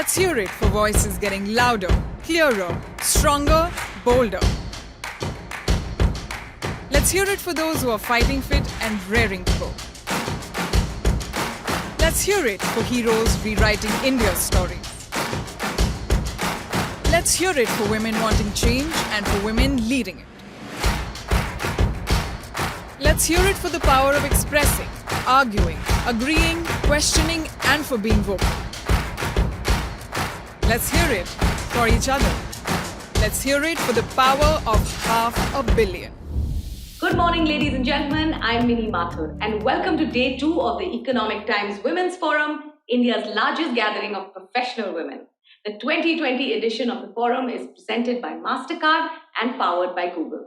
Let's hear it for voices getting louder, clearer, stronger, bolder. Let's hear it for those who are fighting fit and raring to go. Let's hear it for heroes rewriting India's stories. Let's hear it for women wanting change and for women leading it. Let's hear it for the power of expressing, arguing, agreeing, questioning, and for being vocal. Let's hear it for each other. Let's hear it for the power of 500 million. Good morning, ladies and gentlemen. I'm Mini Mathur, and welcome to day 2 of the Economic Times Women's Forum, India's largest gathering of professional women. The 2020 edition of the forum is presented by MasterCard and powered by Google.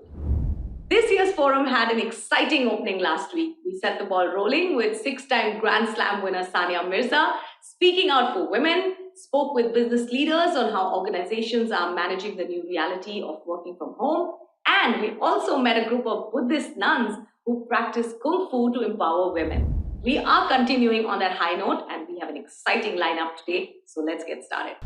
This year's forum had an exciting opening last week. We set the ball rolling with 6-time Grand Slam winner Sania Mirza speaking out for women, spoke with business leaders on how organizations are managing the new reality of working from home, and we also met a group of Buddhist nuns who practice Kung Fu to empower women. We are continuing on that high note, and we have an exciting lineup today, so let's get started.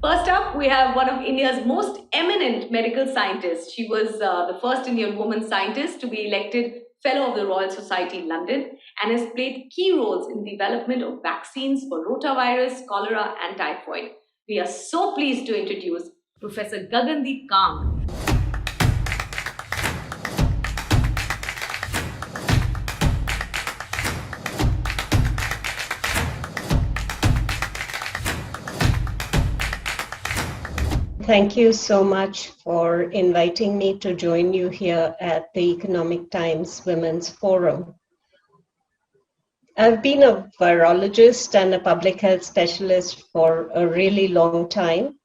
First up, we have one of India's most eminent medical scientists. She was the first Indian woman scientist to be elected Fellow of the Royal Society, London, and has played key roles in the development of vaccines for rotavirus, cholera, and typhoid. We are so pleased to introduce Professor Gagandeep Kang. Thank you so much for inviting me to join you here at the Economic Times Women's Forum. I've been a virologist and a public health specialist for a really long time.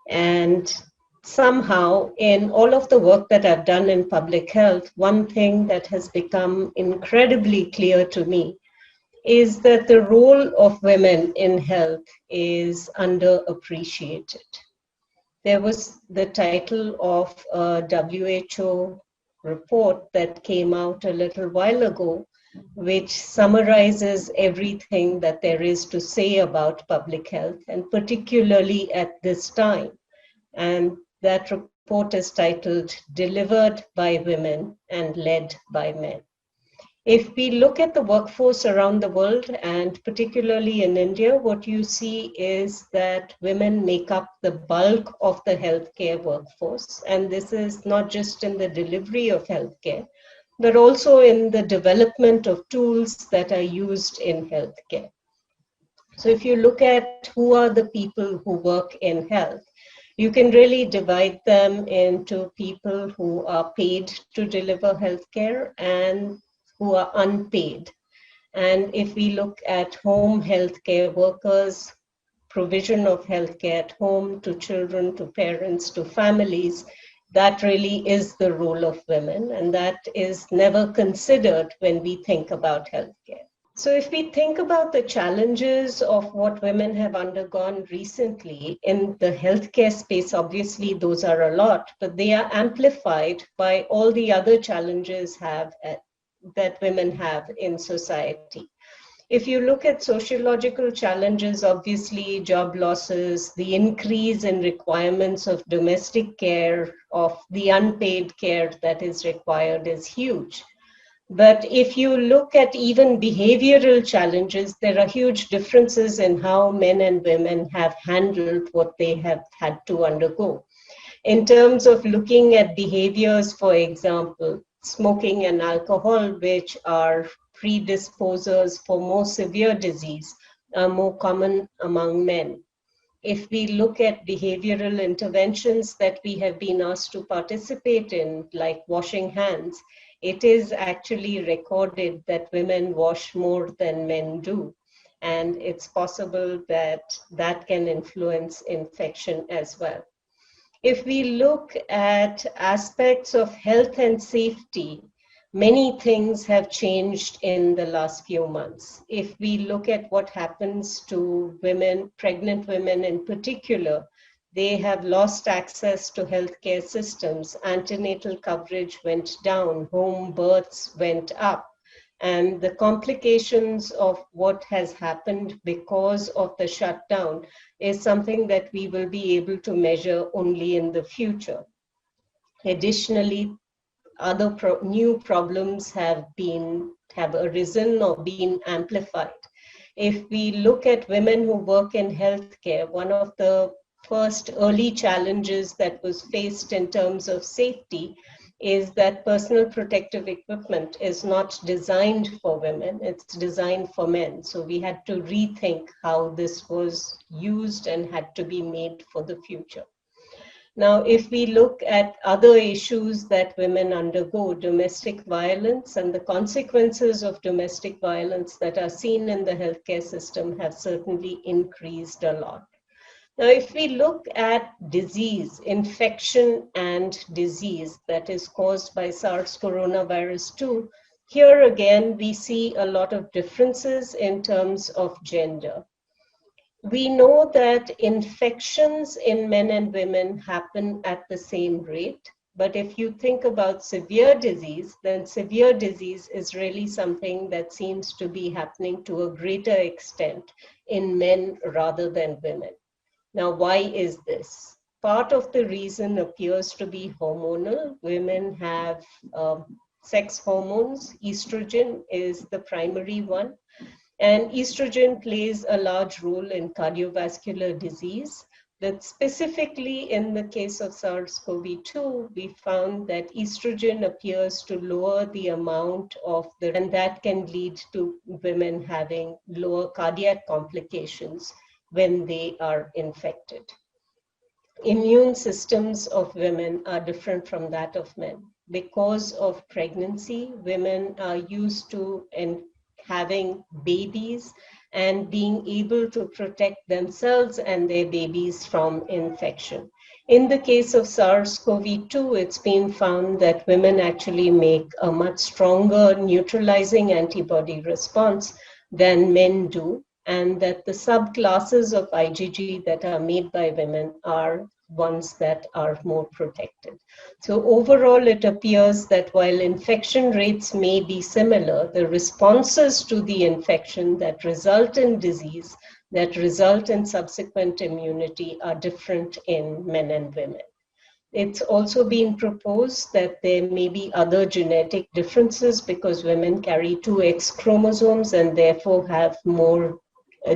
And somehow, in all of the work that I've done in public health, one thing that has become incredibly clear to me is that the role of women in health is underappreciated. There was the title of a WHO report that came out a little while ago, which summarizes everything that there is to say about public health, and particularly at this time. And that report is titled Delivered by Women and Led by Men. If we look at the workforce around the world, and particularly in India, what you see is that women make up the bulk of the healthcare workforce. And this is not just in the delivery of healthcare, but also in the development of tools that are used in healthcare. So if you look at who are the people who work in health, you can really divide them into people who are paid to deliver healthcare and who are unpaid. And if we look at home healthcare workers, provision of healthcare at home to children, to parents, to families, that really is the role of women, and that is never considered when we think about healthcare. So if we think about the challenges of what women have undergone recently in the healthcare space, obviously those are a lot, but they are amplified by all the other challenges that women have in society. If you look at sociological challenges, obviously job losses, the increase in requirements of domestic care, of the unpaid care that is required is huge. But if you look at even behavioral challenges, there are huge differences in how men and women have handled what they have had to undergo. In terms of looking at behaviors, for example, smoking and alcohol, which are predisposers for more severe disease, are more common among men. If we look at behavioral interventions that we have been asked to participate in, like washing hands, it is actually recorded that women wash more than men do. And it's possible that that can influence infection as well. If we look at aspects of health and safety, many things have changed in the last few months. If we look at what happens to women, pregnant women in particular, they have lost access to healthcare systems. Antenatal coverage went down, home births went up. And the complications of what has happened because of the shutdown is something that we will be able to measure only in the future. Additionally, other new problems have arisen or been amplified. If we look at women who work in healthcare, one of the first early challenges that was faced in terms of safety is that personal protective equipment is not designed for women, it's designed for men. So we had to rethink how this was used and had to be made for the future. Now, if we look at other issues that women undergo, domestic violence and the consequences of domestic violence that are seen in the healthcare system have certainly increased a lot. Now, if we look at disease, infection and disease that is caused by SARS coronavirus 2, here again, we see a lot of differences in terms of gender. We know that infections in men and women happen at the same rate. But if you think about severe disease, then severe disease is really something that seems to be happening to a greater extent in men rather than women. Now, why is this? Part of the reason appears to be hormonal. Women have sex hormones. Estrogen is the primary one. And estrogen plays a large role in cardiovascular disease. But specifically in the case of SARS-CoV-2, we found that estrogen appears to lower the amount and that can lead to women having lower cardiac complications when they are infected. Immune systems of women are different from that of men. Because of pregnancy, women are used to having babies and being able to protect themselves and their babies from infection. In the case of SARS-CoV-2, it's been found that women actually make a much stronger neutralizing antibody response than men do, and that the subclasses of IgG that are made by women are ones that are more protected. So overall, it appears that while infection rates may be similar, the responses to the infection that result in disease, that result in subsequent immunity are different in men and women. It's also been proposed that there may be other genetic differences because women carry 2 X chromosomes and therefore have more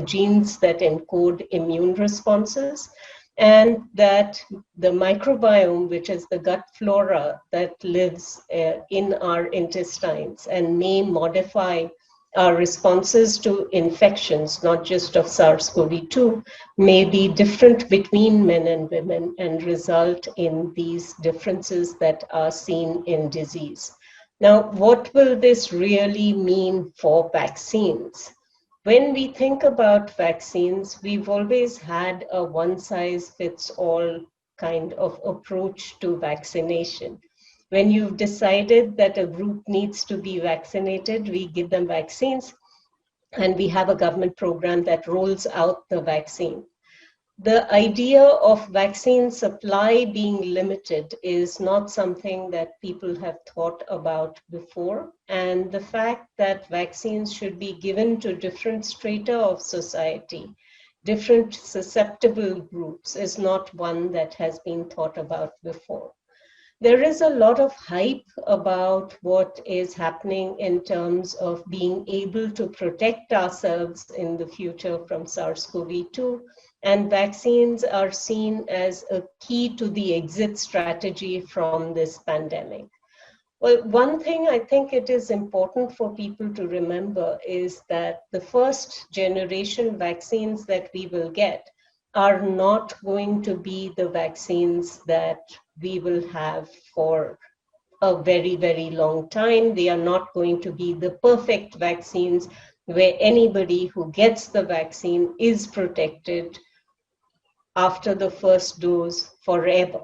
genes that encode immune responses, and that the microbiome, which is the gut flora that lives in our intestines and may modify our responses to infections, not just of SARS-CoV-2, may be different between men and women and result in these differences that are seen in disease. Now, what will this really mean for vaccines? When we think about vaccines, we've always had a one-size-fits-all kind of approach to vaccination. When you've decided that a group needs to be vaccinated, we give them vaccines, and we have a government program that rolls out the vaccine. The idea of vaccine supply being limited is not something that people have thought about before. And the fact that vaccines should be given to different strata of society, different susceptible groups, is not one that has been thought about before. There is a lot of hype about what is happening in terms of being able to protect ourselves in the future from SARS-CoV-2, and vaccines are seen as a key to the exit strategy from this pandemic. Well, one thing I think it is important for people to remember is that the first generation vaccines that we will get are not going to be the vaccines that we will have for a very, very long time. They are not going to be the perfect vaccines where anybody who gets the vaccine is protected after the first dose forever.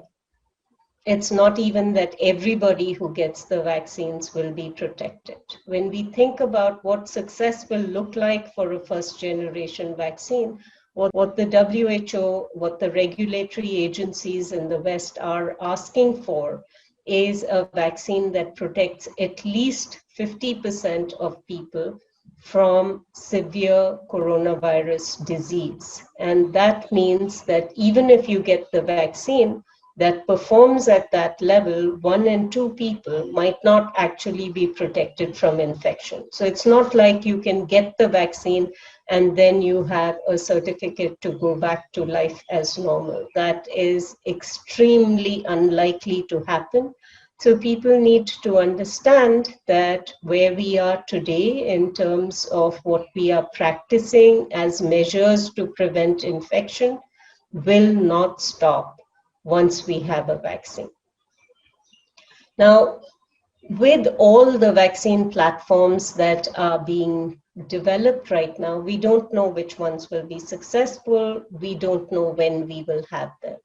It's not even that everybody who gets the vaccines will be protected. When we think about what success will look like for a first generation vaccine, what the WHO, what the regulatory agencies in the West are asking for is a vaccine that protects at least 50% of people from severe coronavirus disease. And that means that even if you get the vaccine that performs at that level, 1 in 2 people might not actually be protected from infection. So it's not like you can get the vaccine and then you have a certificate to go back to life as normal. That is extremely unlikely to happen. So people need to understand that where we are today in terms of what we are practicing as measures to prevent infection will not stop once we have a vaccine. Now, with all the vaccine platforms that are being developed right now, we don't know which ones will be successful. We don't know when we will have them.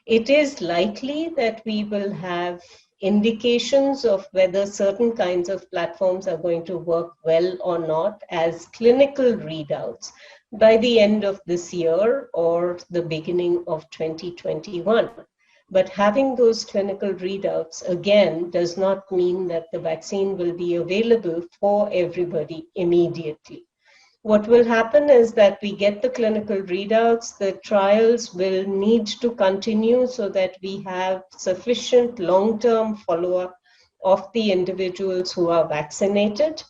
It is likely that we will have indications of whether certain kinds of platforms are going to work well or not as clinical readouts by the end of this year or the beginning of 2021. But having those clinical readouts, again, does not mean that the vaccine will be available for everybody immediately. What will happen is that we get the clinical readouts, the trials will need to continue so that we have sufficient long-term follow-up of the individuals who are vaccinated,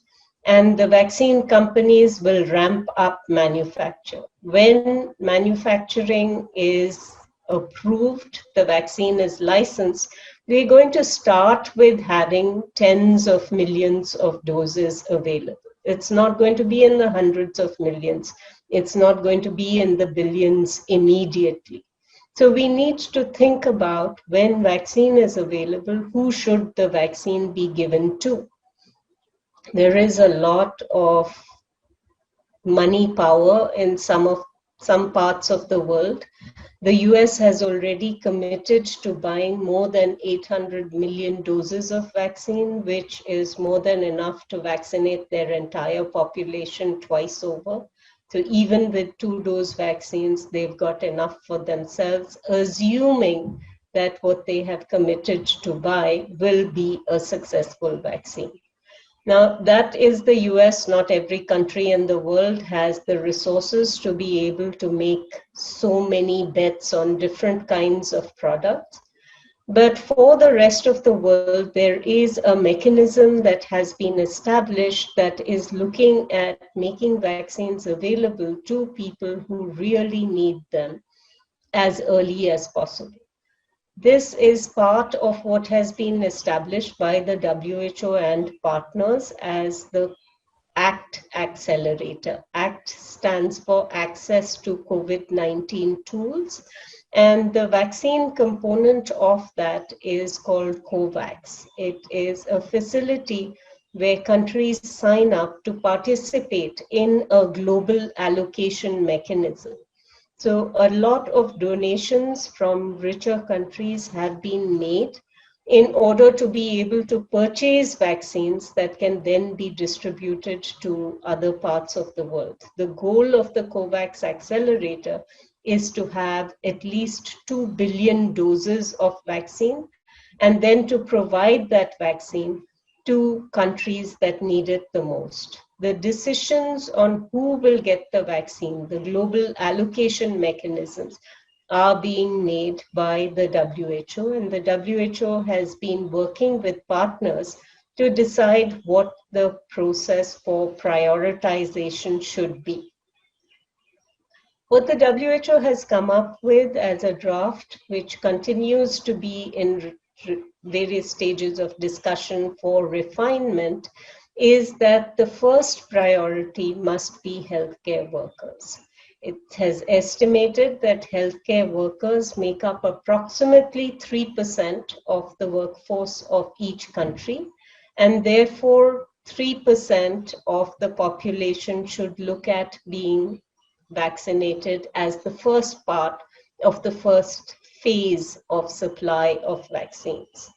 and the vaccine companies will ramp up manufacture. When manufacturing is approved, the vaccine is licensed, we're going to start with having tens of millions of doses available. It's not going to be in the hundreds of millions. It's not going to be in the billions immediately. So we need to think about when vaccine is available, who should the vaccine be given to? There is a lot of money power in some parts of the world. The US has already committed to buying more than 800 million doses of vaccine, which is more than enough to vaccinate their entire population twice over. So even with 2-dose vaccines, they've got enough for themselves, assuming that what they have committed to buy will be a successful vaccine. Now, that is the US. Not every country in the world has the resources to be able to make so many bets on different kinds of products. But for the rest of the world, there is a mechanism that has been established that is looking at making vaccines available to people who really need them as early as possible. This is part of what has been established by the WHO and partners as the ACT Accelerator. ACT stands for Access to COVID-19 Tools, and the vaccine component of that is called COVAX. It is a facility where countries sign up to participate in a global allocation mechanism. So a lot of donations from richer countries have been made in order to be able to purchase vaccines that can then be distributed to other parts of the world. The goal of the COVAX Accelerator is to have at least 2 billion doses of vaccine and then to provide that vaccine to countries that need it the most. The decisions on who will get the vaccine, the global allocation mechanisms, are being made by the WHO, and the WHO has been working with partners to decide what the process for prioritization should be. What the WHO has come up with as a draft, which continues to be in various stages of discussion for refinement, is that the first priority must be healthcare workers. It has estimated that healthcare workers make up approximately 3% of the workforce of each country, and therefore 3% of the population should look at being vaccinated as the first part of the first phase of supply of vaccines.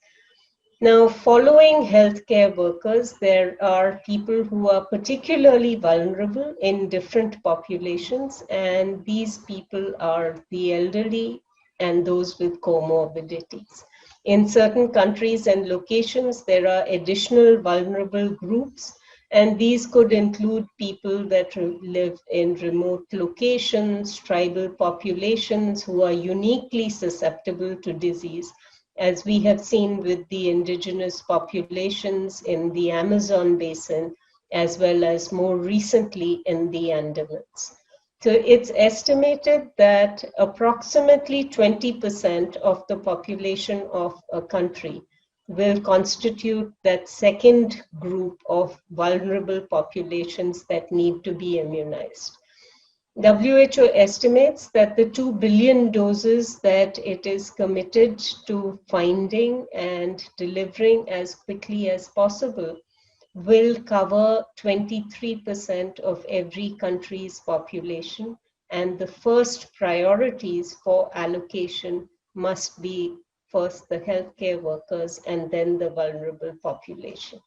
Now, following healthcare workers, there are people who are particularly vulnerable in different populations, and these people are the elderly and those with comorbidities. In certain countries and locations, there are additional vulnerable groups, and these could include people that live in remote locations, tribal populations who are uniquely susceptible to disease, as we have seen with the indigenous populations in the Amazon basin, as well as more recently in the Andamans. So it's estimated that approximately 20% of the population of a country will constitute that second group of vulnerable populations that need to be immunized. WHO estimates that the 2 billion doses that it is committed to finding and delivering as quickly as possible will cover 23% of every country's population, and the first priorities for allocation must be first the healthcare workers and then the vulnerable populations.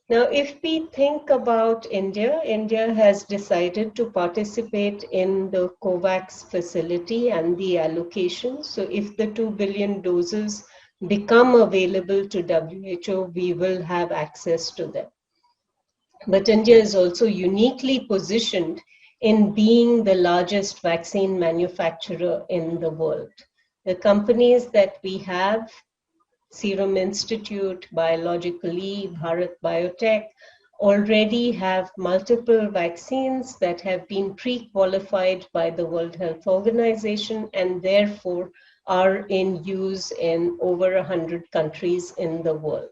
Now, if we think about India, India has decided to participate in the COVAX facility and the allocation. So if the 2 billion doses become available to WHO, we will have access to them. But India is also uniquely positioned in being the largest vaccine manufacturer in the world. The companies that we have, Serum Institute, Biological E, Bharat Biotech, already have multiple vaccines that have been pre-qualified by the World Health Organization and therefore are in use in over 100 countries in the world.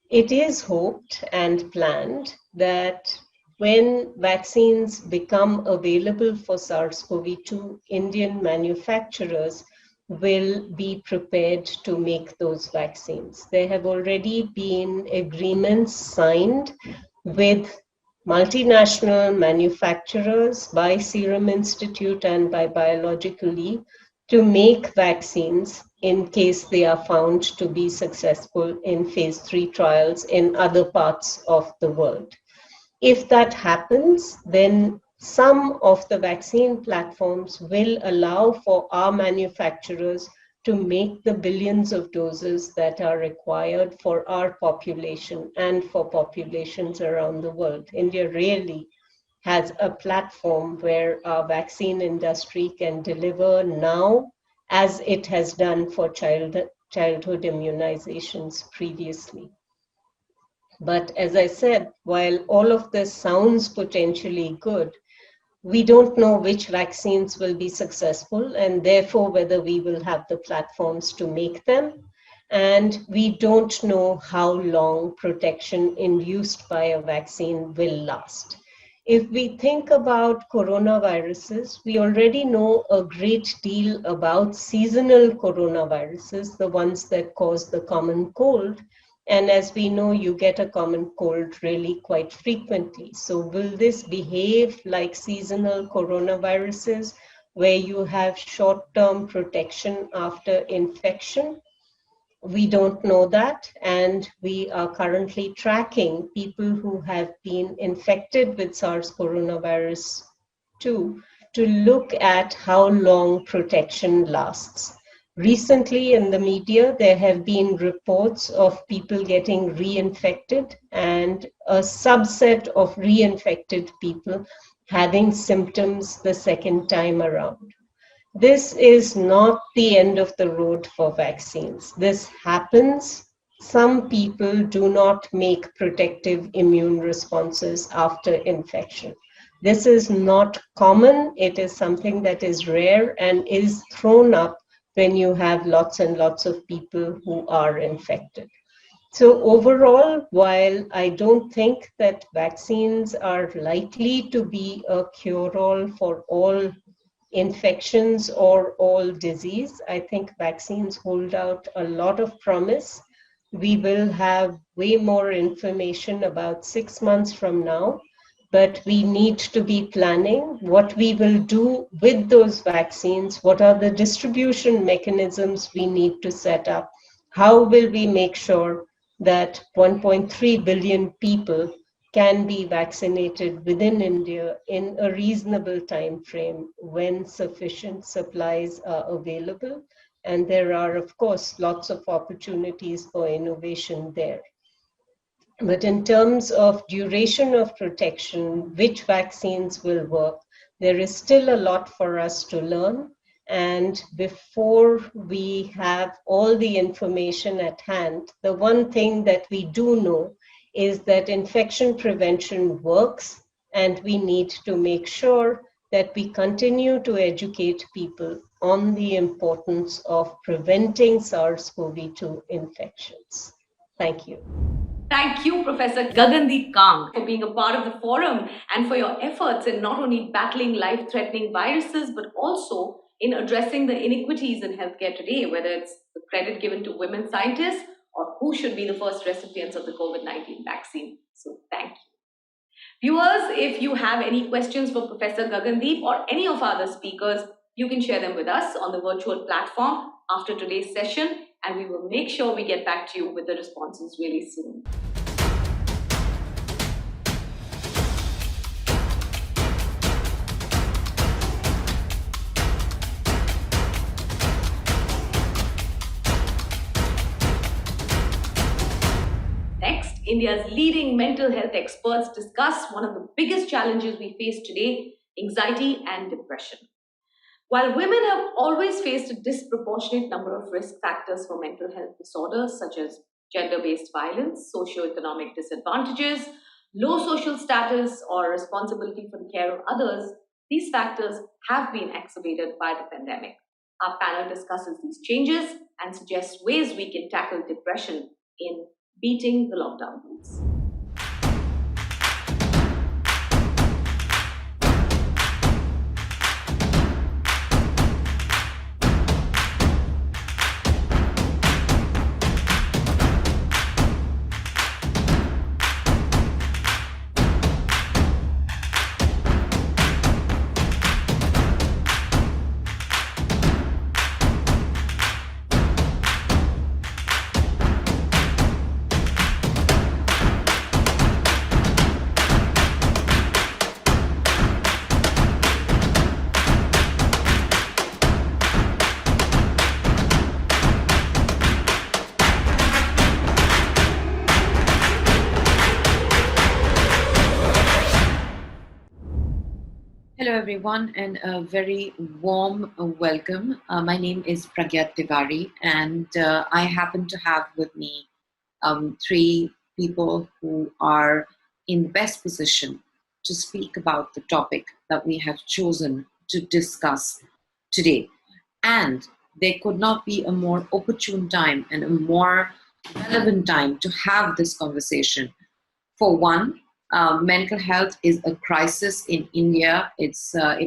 It is hoped and planned that when vaccines become available for SARS-CoV-2, Indian manufacturers will be prepared to make those vaccines. There have already been agreements signed with multinational manufacturers by Serum Institute and by Biological E to make vaccines in case they are found to be successful in phase 3 trials in other parts of the world. If that happens, then some of the vaccine platforms will allow for our manufacturers to make the billions of doses that are required for our population and for populations around the world. India really has a platform where our vaccine industry can deliver now, as it has done for childhood immunizations previously. But as I said, while all of this sounds potentially good, we don't know which vaccines will be successful and therefore whether we will have the platforms to make them. And we don't know how long protection induced by a vaccine will last. If we think about coronaviruses, we already know a great deal about seasonal coronaviruses, the ones that cause the common cold. And as we know, you get a common cold really quite frequently. So will this behave like seasonal coronaviruses, where you have short-term protection after infection? We don't know that, and we are currently tracking people who have been infected with SARS coronavirus 2 to look at how long protection lasts. Recently in the media, there have been reports of people getting reinfected and a subset of reinfected people having symptoms the second time around. This is not the end of the road for vaccines. This happens. Some people do not make protective immune responses after infection. This is not common. It is something that is rare and is thrown up when you have lots and lots of people who are infected. So overall, while I don't think that vaccines are likely to be a cure-all for all infections or all disease, I think vaccines hold out a lot of promise. We will have way more information about 6 months from now, but we need to be planning what we will do with those vaccines, what are the distribution mechanisms we need to set up, how will we make sure that 1.3 billion people can be vaccinated within India in a reasonable time frame when sufficient supplies are available. And there are, of course, lots of opportunities for innovation there. But in terms of duration of protection, which vaccines will work, there is still a lot for us to learn. And before we have all the information at hand, the one thing that we do know is that infection prevention works, and we need to make sure that we continue to educate people on the importance of preventing SARS-CoV-2 infections. Thank you. Thank you, Professor Gagandeep Kang, for being a part of the forum and for your efforts in not only battling life-threatening viruses, but also in addressing the inequities in healthcare today, whether it's the credit given to women scientists or who should be the first recipients of the COVID-19 vaccine. So thank you. Viewers, if you have any questions for Professor Gagandeep or any of our other speakers, you can share them with us on the virtual platform after today's session, and we will make sure we get back to you with the responses really soon. Next, India's leading mental health experts discuss one of the biggest challenges we face today, anxiety and depression. While women have always faced a disproportionate number of risk factors for mental health disorders such as gender-based violence, socioeconomic disadvantages, low social status, or responsibility for the care of others, these factors have been exacerbated by the pandemic. Our panel discusses these changes and suggests ways we can tackle depression in beating the lockdown rules. Hello, everyone, and a very warm welcome. My name is Pragyat Tiwari, and I happen to have with me three people who are in the best position to speak about the topic that we have chosen to discuss today. And there could not be a more opportune time and a more relevant time to have this conversation. For one, mental health is a crisis in India. It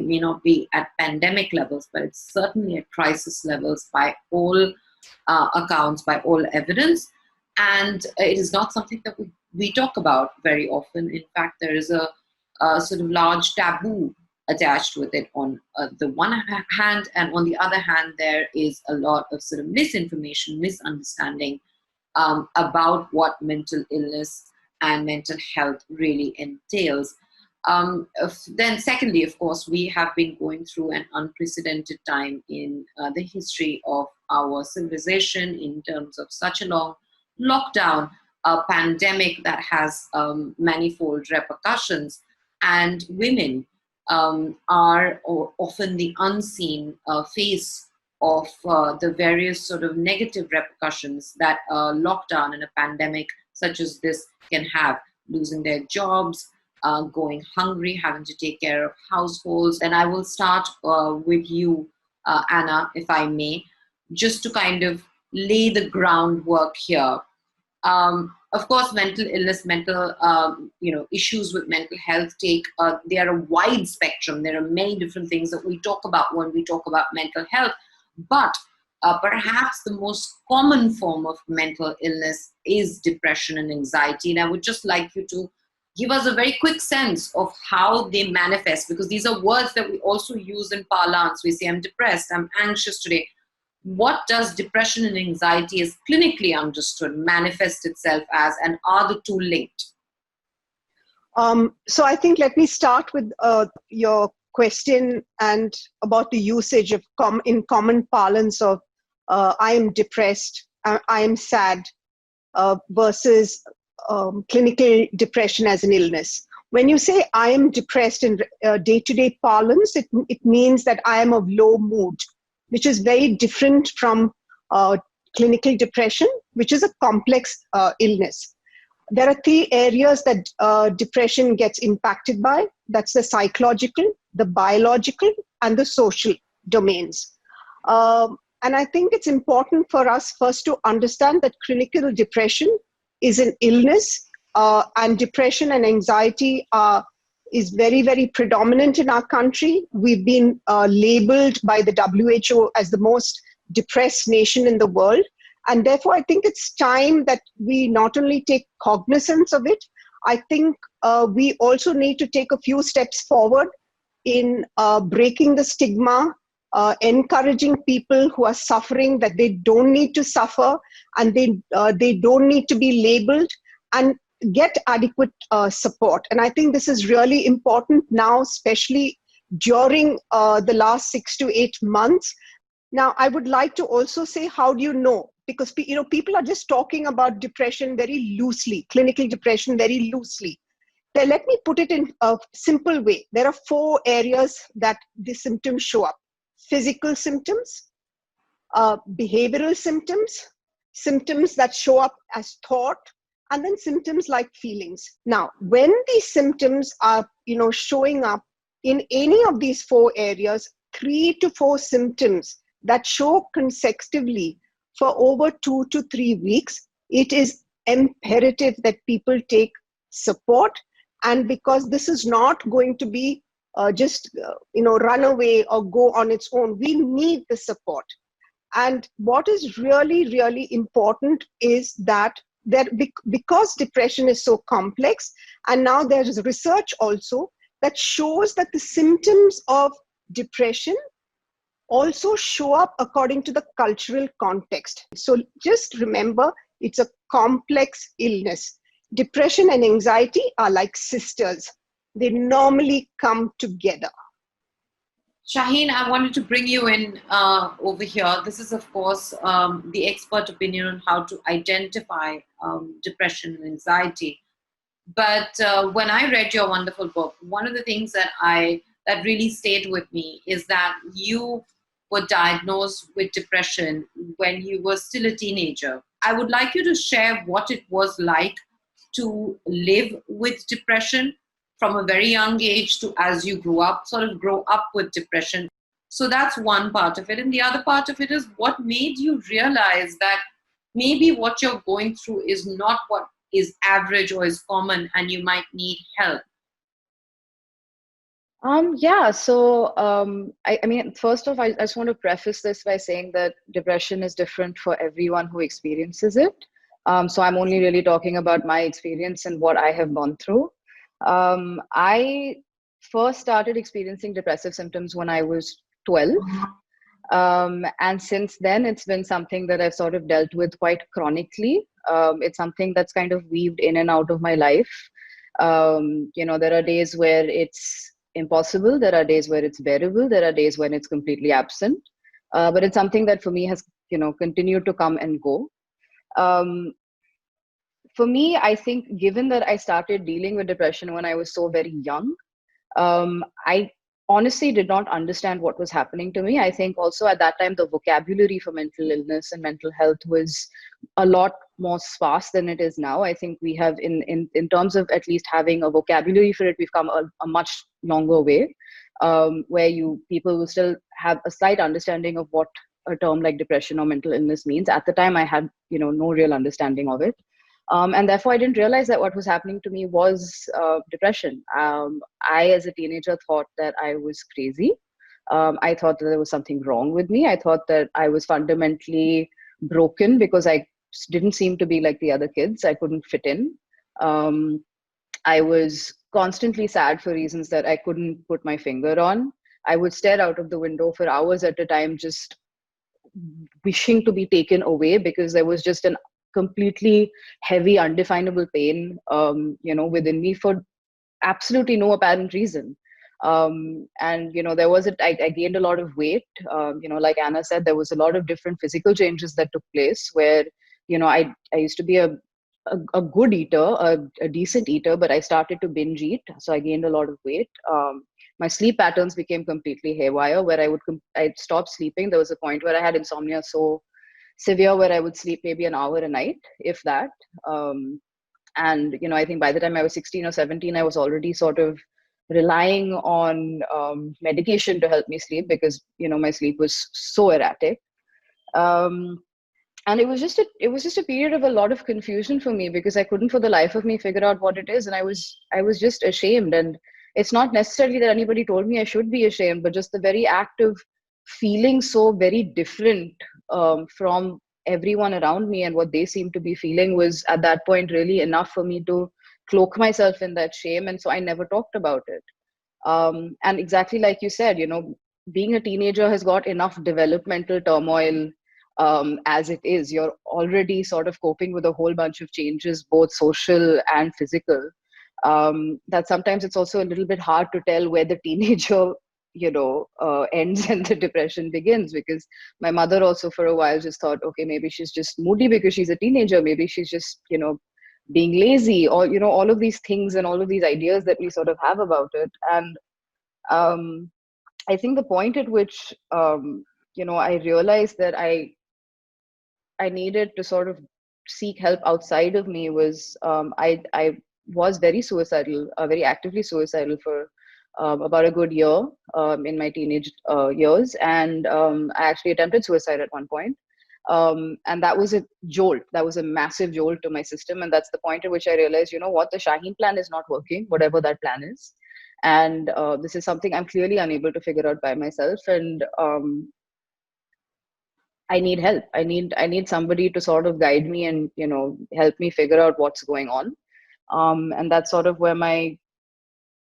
may not be at pandemic levels, but it's certainly at crisis levels by all accounts, by all evidence. And it is not something that we talk about very often. In fact, there is a sort of large taboo attached with it on the one hand, and on the other hand, there is a lot of sort of misinformation, misunderstanding about what mental illness and mental health really entails. Then secondly, of course, we have been going through an unprecedented time in the history of our civilization in terms of such a long lockdown, a pandemic that has manifold repercussions, and women are often the unseen face of the various sort of negative repercussions that a lockdown and a pandemic such as this can have, losing their jobs, going hungry, having to take care of households. And I will start with you, Anna, if I may, just to kind of lay the groundwork here. Of course, mental illness, mental issues with mental health they are a wide spectrum. There are many different things that we talk about when we talk about mental health, but perhaps the most common form of mental illness is depression and anxiety. And I would just like you to give us a very quick sense of how they manifest, because these are words that we also use in parlance. We say, I'm depressed, I'm anxious today. What does depression and anxiety as clinically understood manifest itself as, and are the two linked? So I think let me start with your question and about the usage of in common parlance of I am depressed, I am sad, versus clinical depression as an illness. When you say I am depressed in day-to-day parlance, it means that I am of low mood, which is very different from clinical depression, which is a complex illness. There are three areas that depression gets impacted by. That's the psychological, the biological, and the social domains. And I think it's important for us first to understand that clinical depression is an illness, and depression and anxiety is very, very predominant in our country. We've been labeled by the WHO as the most depressed nation in the world. And therefore, I think it's time that we not only take cognizance of it, I think we also need to take a few steps forward in breaking the stigma, encouraging people who are suffering that they don't need to suffer and they don't need to be labeled, and get adequate support. And I think this is really important now, especially during the last 6 to 8 months. Now, I would like to also say, how do you know? Because people are just talking about depression very loosely, clinical depression very loosely. Then let me put it in a simple way. There are 4 areas that the symptoms show up: physical symptoms, behavioral symptoms, symptoms that show up as thought, and then symptoms like feelings. Now, when these symptoms are showing up in any of these 4 areas, 3 to 4 symptoms that show consecutively for over 2 to 3 weeks, it is imperative that people take support. And because this is not going to be just run away or go on its own, we need the support. And what is really, really important is that because depression is so complex, and now there is research also that shows that the symptoms of depression also show up according to the cultural context. So just remember, it's a complex illness. Depression and anxiety are like sisters. They normally come together. Shaheen, I wanted to bring you in over here. This is, of course, the expert opinion on how to identify depression and anxiety. But when I read your wonderful book, one of the things that really stayed with me is that you were diagnosed with depression when you were still a teenager. I would like you to share what it was like to live with depression from a very young age to as you grew up, sort of grow up with depression. So that's one part of it. And the other part of it is what made you realize that maybe what you're going through is not what is average or is common and you might need help. I mean, first off, I just want to preface this by saying that depression is different for everyone who experiences it. So I'm only really talking about my experience and what I have gone through. I first started experiencing depressive symptoms when I was 12. And since then, it's been something that I've sort of dealt with quite chronically. It's something that's kind of weaved in and out of my life. There are days where it's impossible. There are days where it's bearable. There are days when it's completely absent. But it's something that for me has, continued to come and go. For me, I think given that I started dealing with depression when I was so very young, I honestly did not understand what was happening to me. I think also at that time, the vocabulary for mental illness and mental health was a lot more sparse than it is now. I think we have, in terms of at least having a vocabulary for it, we've come a much longer way, where people will still have a slight understanding of what a term like depression or mental illness means. At the time, I had, no real understanding of it. And therefore, I didn't realize that what was happening to me was depression. I, as a teenager, thought that I was crazy. I thought that there was something wrong with me. I thought that I was fundamentally broken because I didn't seem to be like the other kids. I couldn't fit in. I was constantly sad for reasons that I couldn't put my finger on. I would stare out of the window for hours at a time, just wishing to be taken away, because there was just an completely heavy, undefinable pain, within me for absolutely no apparent reason. And there was I gained a lot of weight. Like Anna said, there was a lot of different physical changes that took place where, I used to be a good eater, a decent eater, but I started to binge eat. So I gained a lot of weight. My sleep patterns became completely haywire, where I'd stop sleeping. There was a point where I had insomnia so severe where I would sleep maybe an hour a night, if that. And I think by the time I was 16 or 17, I was already sort of relying on medication to help me sleep, because my sleep was so erratic. And it was just a period of a lot of confusion for me, because I couldn't for the life of me figure out what it is, and I was just ashamed. And it's not necessarily that anybody told me I should be ashamed, but just the very act of feeling so very different from everyone around me, and what they seemed to be feeling was at that point really enough for me to cloak myself in that shame. And so I never talked about it. And exactly like you said, being a teenager has got enough developmental turmoil as it is. You're already sort of coping with a whole bunch of changes, both social and physical, that sometimes it's also a little bit hard to tell where the teenager ends and the depression begins. Because my mother also for a while just thought, okay, maybe she's just moody because she's a teenager, maybe she's just being lazy, or all of these things and all of these ideas that we sort of have about it. And I think the point at which I realized that I needed to sort of seek help outside of me was, I was very suicidal, very actively suicidal for about a good year in my teenage years. And I actually attempted suicide at one point. And that was a jolt. That was a massive jolt to my system. And that's the point at which I realized, what, the Shaheen plan is not working, whatever that plan is. And this is something I'm clearly unable to figure out by myself. And I need help. I need somebody to sort of guide me and, help me figure out what's going on. And that's sort of where my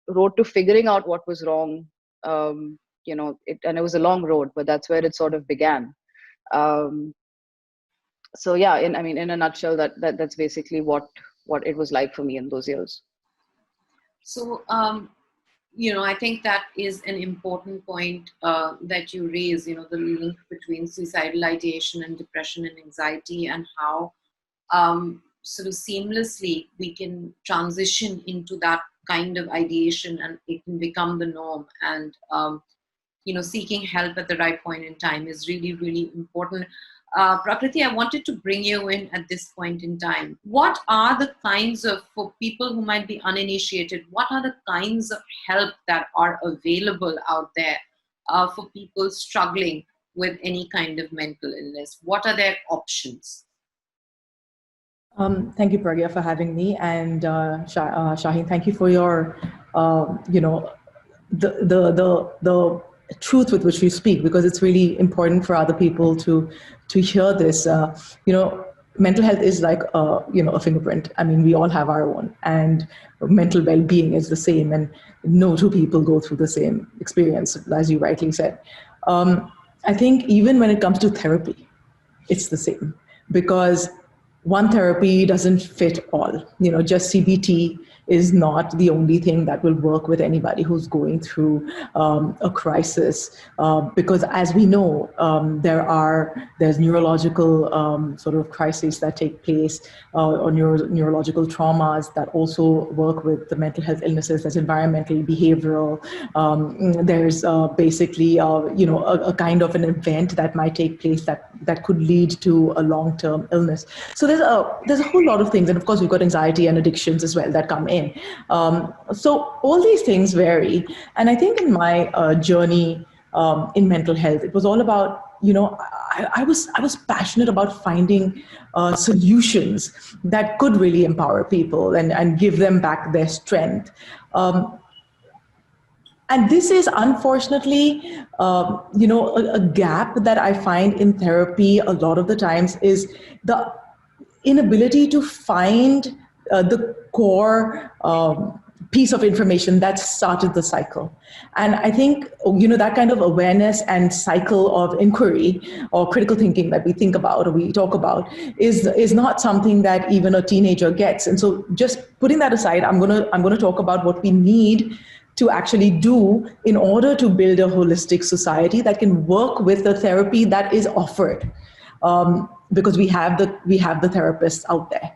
road to figuring out what was wrong, and it was a long road, but that's where it sort of began. So yeah, in a nutshell, that's basically what it was like for me in those years. So, I think that is an important point that you raise, the link between suicidal ideation and depression and anxiety, and how sort of seamlessly we can transition into that kind of ideation and it can become the norm. And, seeking help at the right point in time is really, really important. Prakriti, I wanted to bring you in at this point in time. What are the kinds of, for people who might be uninitiated, what are the kinds of help that are available out there for people struggling with any kind of mental illness? What are their options? Thank you, Pragya, for having me. And Shaheen, thank you for your, the truth with which you speak, because it's really important for other people to hear this. Mental health is like a fingerprint. I mean, we all have our own, and mental well-being is the same, and no two people go through the same experience, as you rightly said. I think even when it comes to therapy, it's the same, because one therapy doesn't fit all. Just CBT is not the only thing that will work with anybody who's going through a crisis, because as we know, there's neurological sort of crises that take place, or neurological traumas that also work with the mental health illnesses. There's environmental, behavioral. There's basically a kind of an event that might take place that could lead to a long-term illness. So there's a whole lot of things, and of course we've got anxiety and addictions as well that come in. So all these things vary, and I think in my journey in mental health, it was all about, I was passionate about finding solutions that could really empower people and give them back their strength. And this is unfortunately, a gap that I find in therapy a lot of the times, is the inability to find the core piece of information that started the cycle. And I think, that kind of awareness and cycle of inquiry or critical thinking that we think about or we talk about is not something that even a teenager gets. And so just putting that aside, I'm gonna talk about what we need to actually do in order to build a holistic society that can work with the therapy that is offered, because we have the therapists out there.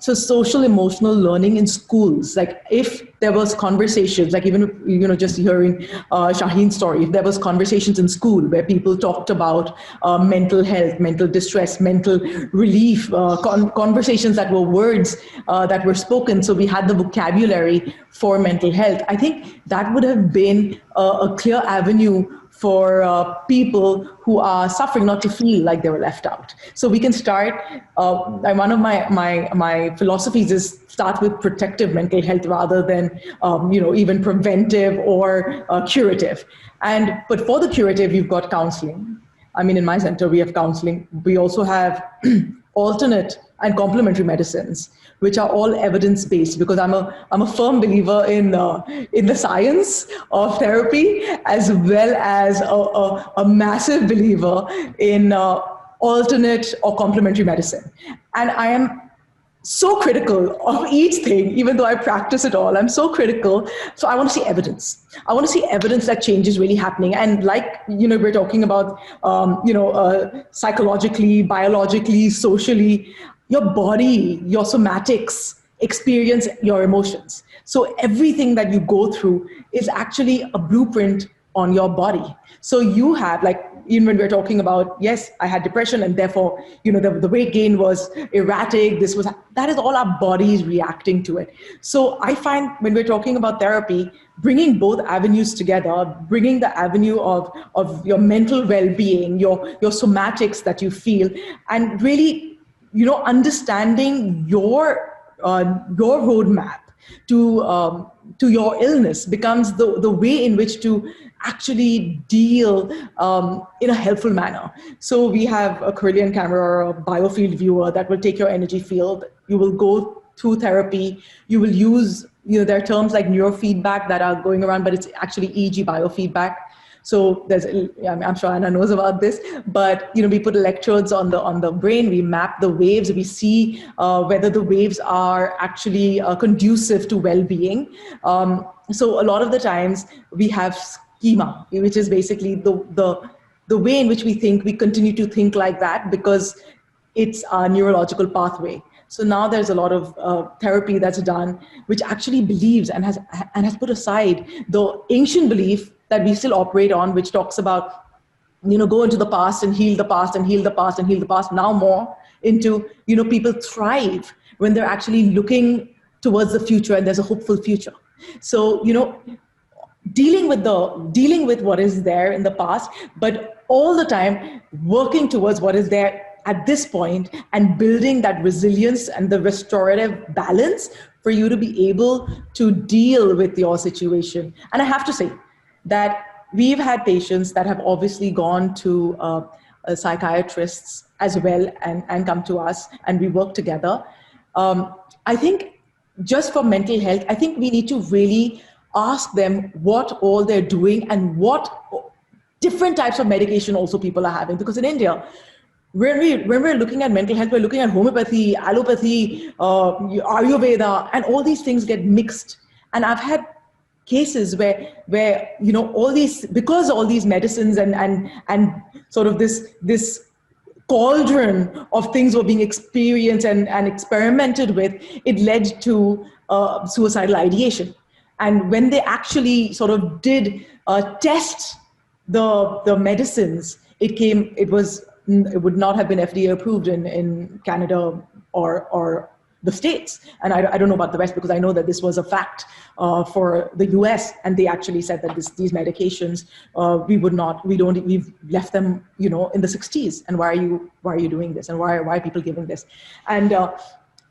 So social emotional learning in schools, like if there was conversations, like even just hearing Shaheen's story, if there was conversations in school where people talked about mental health, mental distress, mental relief, conversations that were words that were spoken, so we had the vocabulary for mental health, I think that would have been a clear avenue for people who are suffering not to feel like they were left out. So we can start, one of my philosophies is start with protective mental health rather than even preventive or curative. But for the curative, you've got counseling. I mean, in my center, we have counseling. We also have alternate and complementary medicines, which are all evidence-based, because I'm a firm believer in the science of therapy, as well as a massive believer in alternate or complementary medicine. And I am so critical of each thing, even though I practice it all. I'm so critical. So I want to see evidence. I want to see evidence that change is really happening. And like, we're talking about, psychologically, biologically, socially, your body, your somatics experience your emotions. So everything that you go through is actually a blueprint on your body. So you have, like, even when we're talking about, yes, I had depression and therefore, the weight gain was erratic, that is all our bodies reacting to it. So I find when we're talking about therapy, bringing both avenues together, bringing the avenue of your mental well-being, your somatics that you feel, and really, understanding your roadmap to your illness becomes the way in which to actually deal in a helpful manner. So we have a Kirlian camera or a biofield viewer that will take your energy field. You will go through therapy. You will use, there are terms like neurofeedback that are going around, but it's actually EEG biofeedback. So I'm sure Anna knows about this, but we put electrodes on the brain, we map the waves, we see whether the waves are actually conducive to well-being. So a lot of the times we have schema, which is basically the way in which we think, we continue to think like that because it's our neurological pathway. So now there's a lot of therapy that's done, which actually believes and has put aside the ancient belief that we still operate on, which talks about, go into the past and heal the past and heal the past and heal the past. Now more into, people thrive when they're actually looking towards the future and there's a hopeful future. So, dealing with what is there in the past, but all the time working towards what is there at this point and building that resilience and the restorative balance for you to be able to deal with your situation. And I have to say that we've had patients that have obviously gone to psychiatrists as well and come to us and we work together. I think just for mental health, I think we need to really ask them what all they're doing and what different types of medication also people are having. Because in India, when we're looking at mental health, we're looking at homeopathy, allopathy, Ayurveda, and all these things get mixed. And I've had cases where all these, because all these medicines and sort of this cauldron of things were being experienced and experimented with, it led to suicidal ideation. And when they actually sort of did test the medicines, it would not have been FDA approved in Canada or the States. And I don't know about the rest because I know that this was a fact for the US, and they actually said that these medications, we've left them, in the 60s. And why are you doing this? And why are people giving this? And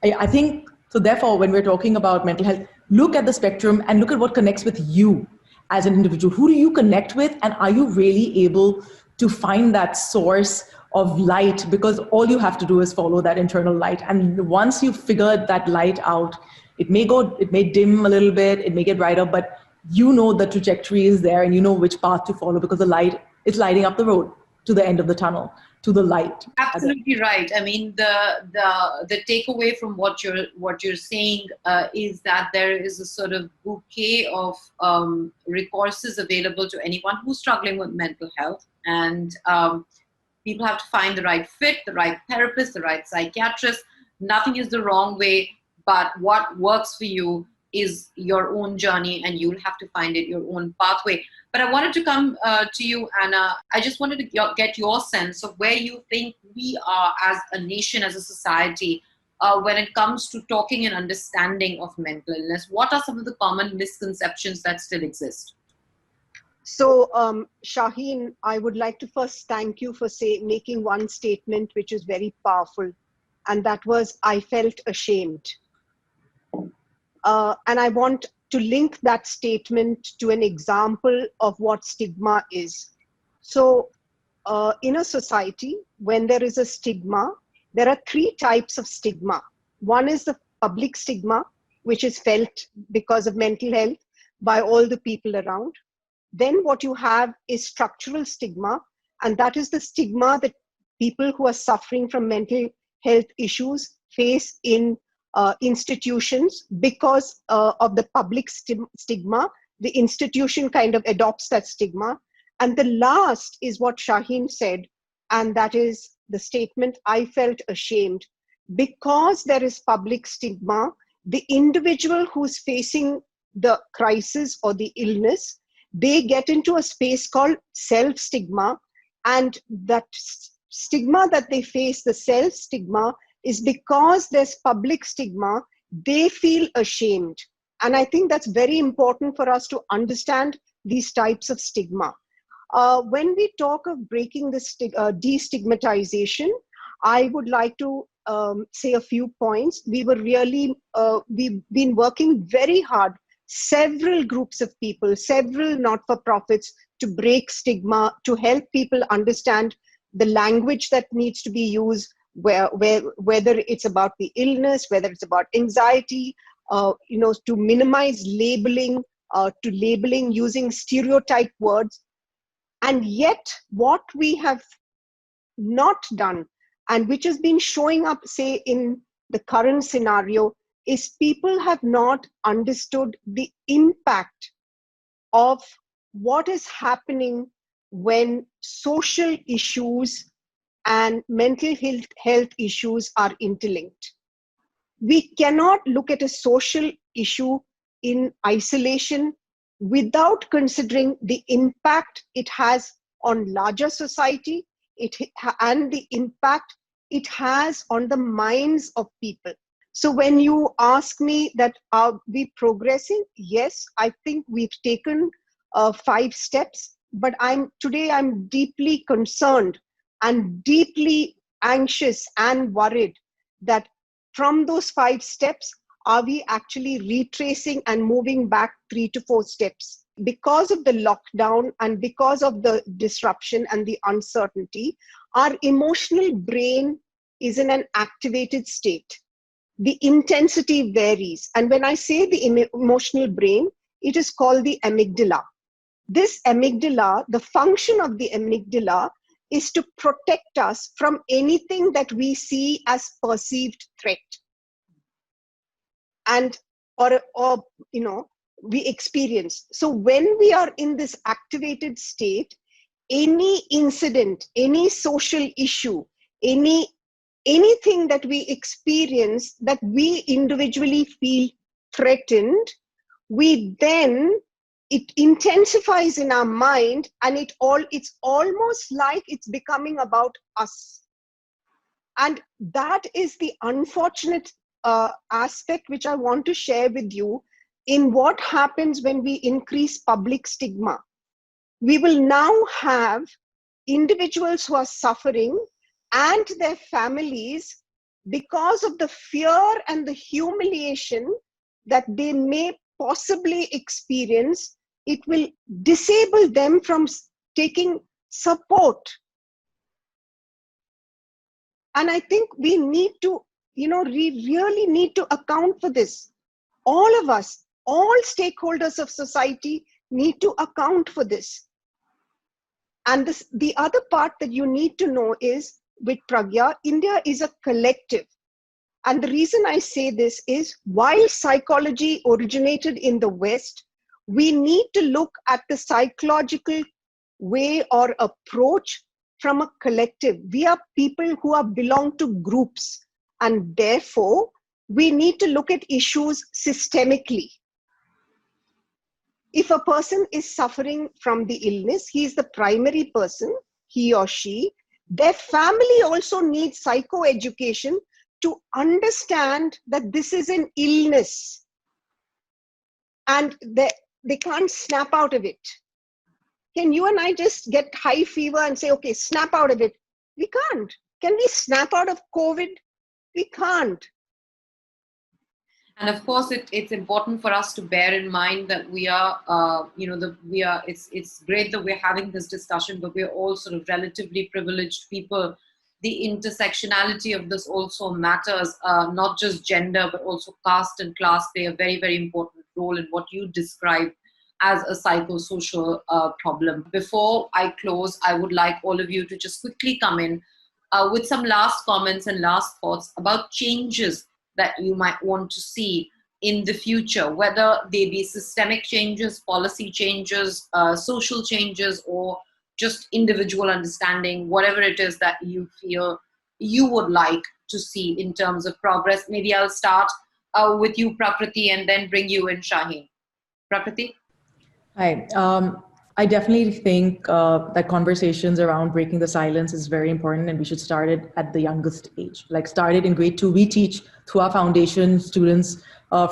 I think, so therefore, when we're talking about mental health, look at the spectrum and look at what connects with you as an individual. Who do you connect with? And are you really able to find that source of light, because all you have to do is follow that internal light. And once you've figured that light out, it may dim a little bit, it may get brighter, but you know the trajectory is there and you know which path to follow, because the light is lighting up the road to the end of the tunnel, to the light. Absolutely right. I mean, the takeaway from what you're saying is that there is a sort of bouquet of recourses available to anyone who's struggling with mental health, and people have to find the right fit, the right therapist, the right psychiatrist. Nothing is the wrong way, but what works for you is your own journey, and you'll have to find it your own pathway. But I wanted to come to you, Anna. I just wanted to get your sense of where you think we are as a nation, as a society, when it comes to talking and understanding of mental illness. What are some of the common misconceptions that still exist? So, Shaheen, I would like to first thank you for making one statement which is very powerful, and that was, I felt ashamed. And I want to link that statement to an example of what stigma is. So in a society, when there is a stigma, there are three types of stigma. One is the public stigma, which is felt because of mental health by all the people around. Then what you have is structural stigma, and that is the stigma that people who are suffering from mental health issues face in institutions because of the public stigma. The institution kind of adopts that stigma. And the last is what Shaheen said, and that is the statement, I felt ashamed. Because there is public stigma, the individual who's facing the crisis or the illness, they get into a space called self-stigma, and that stigma that they face, the self-stigma, is because there's public stigma, they feel ashamed. And I think that's very important for us to understand these types of stigma. When we talk of breaking the destigmatization, I would like to say a few points. We've been working very hard, several groups of people, several not-for-profits, to break stigma, to help people understand the language that needs to be used, whether it's about the illness, whether it's about anxiety, to minimize labeling, to labeling using stereotype words. And yet what we have not done, and which has been showing up, say, in the current scenario, is people have not understood the impact of what is happening when social issues and mental health issues are interlinked. We cannot look at a social issue in isolation without considering the impact it has on larger society and the impact it has on the minds of people. So when you ask me that are we progressing? Yes, I think we've taken 5 steps, but today I'm deeply concerned and deeply anxious and worried that from those 5 steps, are we actually retracing and moving back 3 to 4 steps? Because of the lockdown and because of the disruption and the uncertainty, our emotional brain is in an activated state. The intensity varies. And when I say the emotional brain, it is called the amygdala. This amygdala, the function of the amygdala is to protect us from anything that we see as perceived threat. And, we experience. So when we are in this activated state, any incident, any social issue, anything that we experience that we individually feel threatened, it intensifies in our mind, and it's almost like it's becoming about us. And that is the unfortunate aspect which I want to share with you in what happens when we increase public stigma. We will now have individuals who are suffering and their families because of the fear and the humiliation that they may possibly experience. It will disable them from taking support. And I think we need to, we really need to account for this. All of us, all stakeholders of society need to account for this. And the other part that you need to know is, with Pragya, India is a collective. And the reason I say this is, while psychology originated in the West, we need to look at the psychological way or approach from a collective. We are people who belong to groups, and therefore we need to look at issues systemically. If a person is suffering from the illness, he is the primary person, he or she. Their family also needs psychoeducation to understand that this is an illness and they can't snap out of it. Can you and I just get high fever and say, okay, snap out of it? We can't. Can we snap out of COVID? We can't. And of course, it's important for us to bear in mind that we are, it's great that we're having this discussion, but we're all sort of relatively privileged people. The intersectionality of this also matters, not just gender, but also caste and class play a very, very important role in what you describe as a psychosocial problem. Before I close, I would like all of you to just quickly come in with some last comments and last thoughts about changes that you might want to see in the future, whether they be systemic changes, policy changes, social changes, or just individual understanding, whatever it is that you feel you would like to see in terms of progress. Maybe I'll start with you, Prakriti, and then bring you in, Shaheen. Prakriti? Hi. I definitely think that conversations around breaking the silence is very important, and we should start it at the youngest age. Like, start it in grade 2. We teach through our foundation students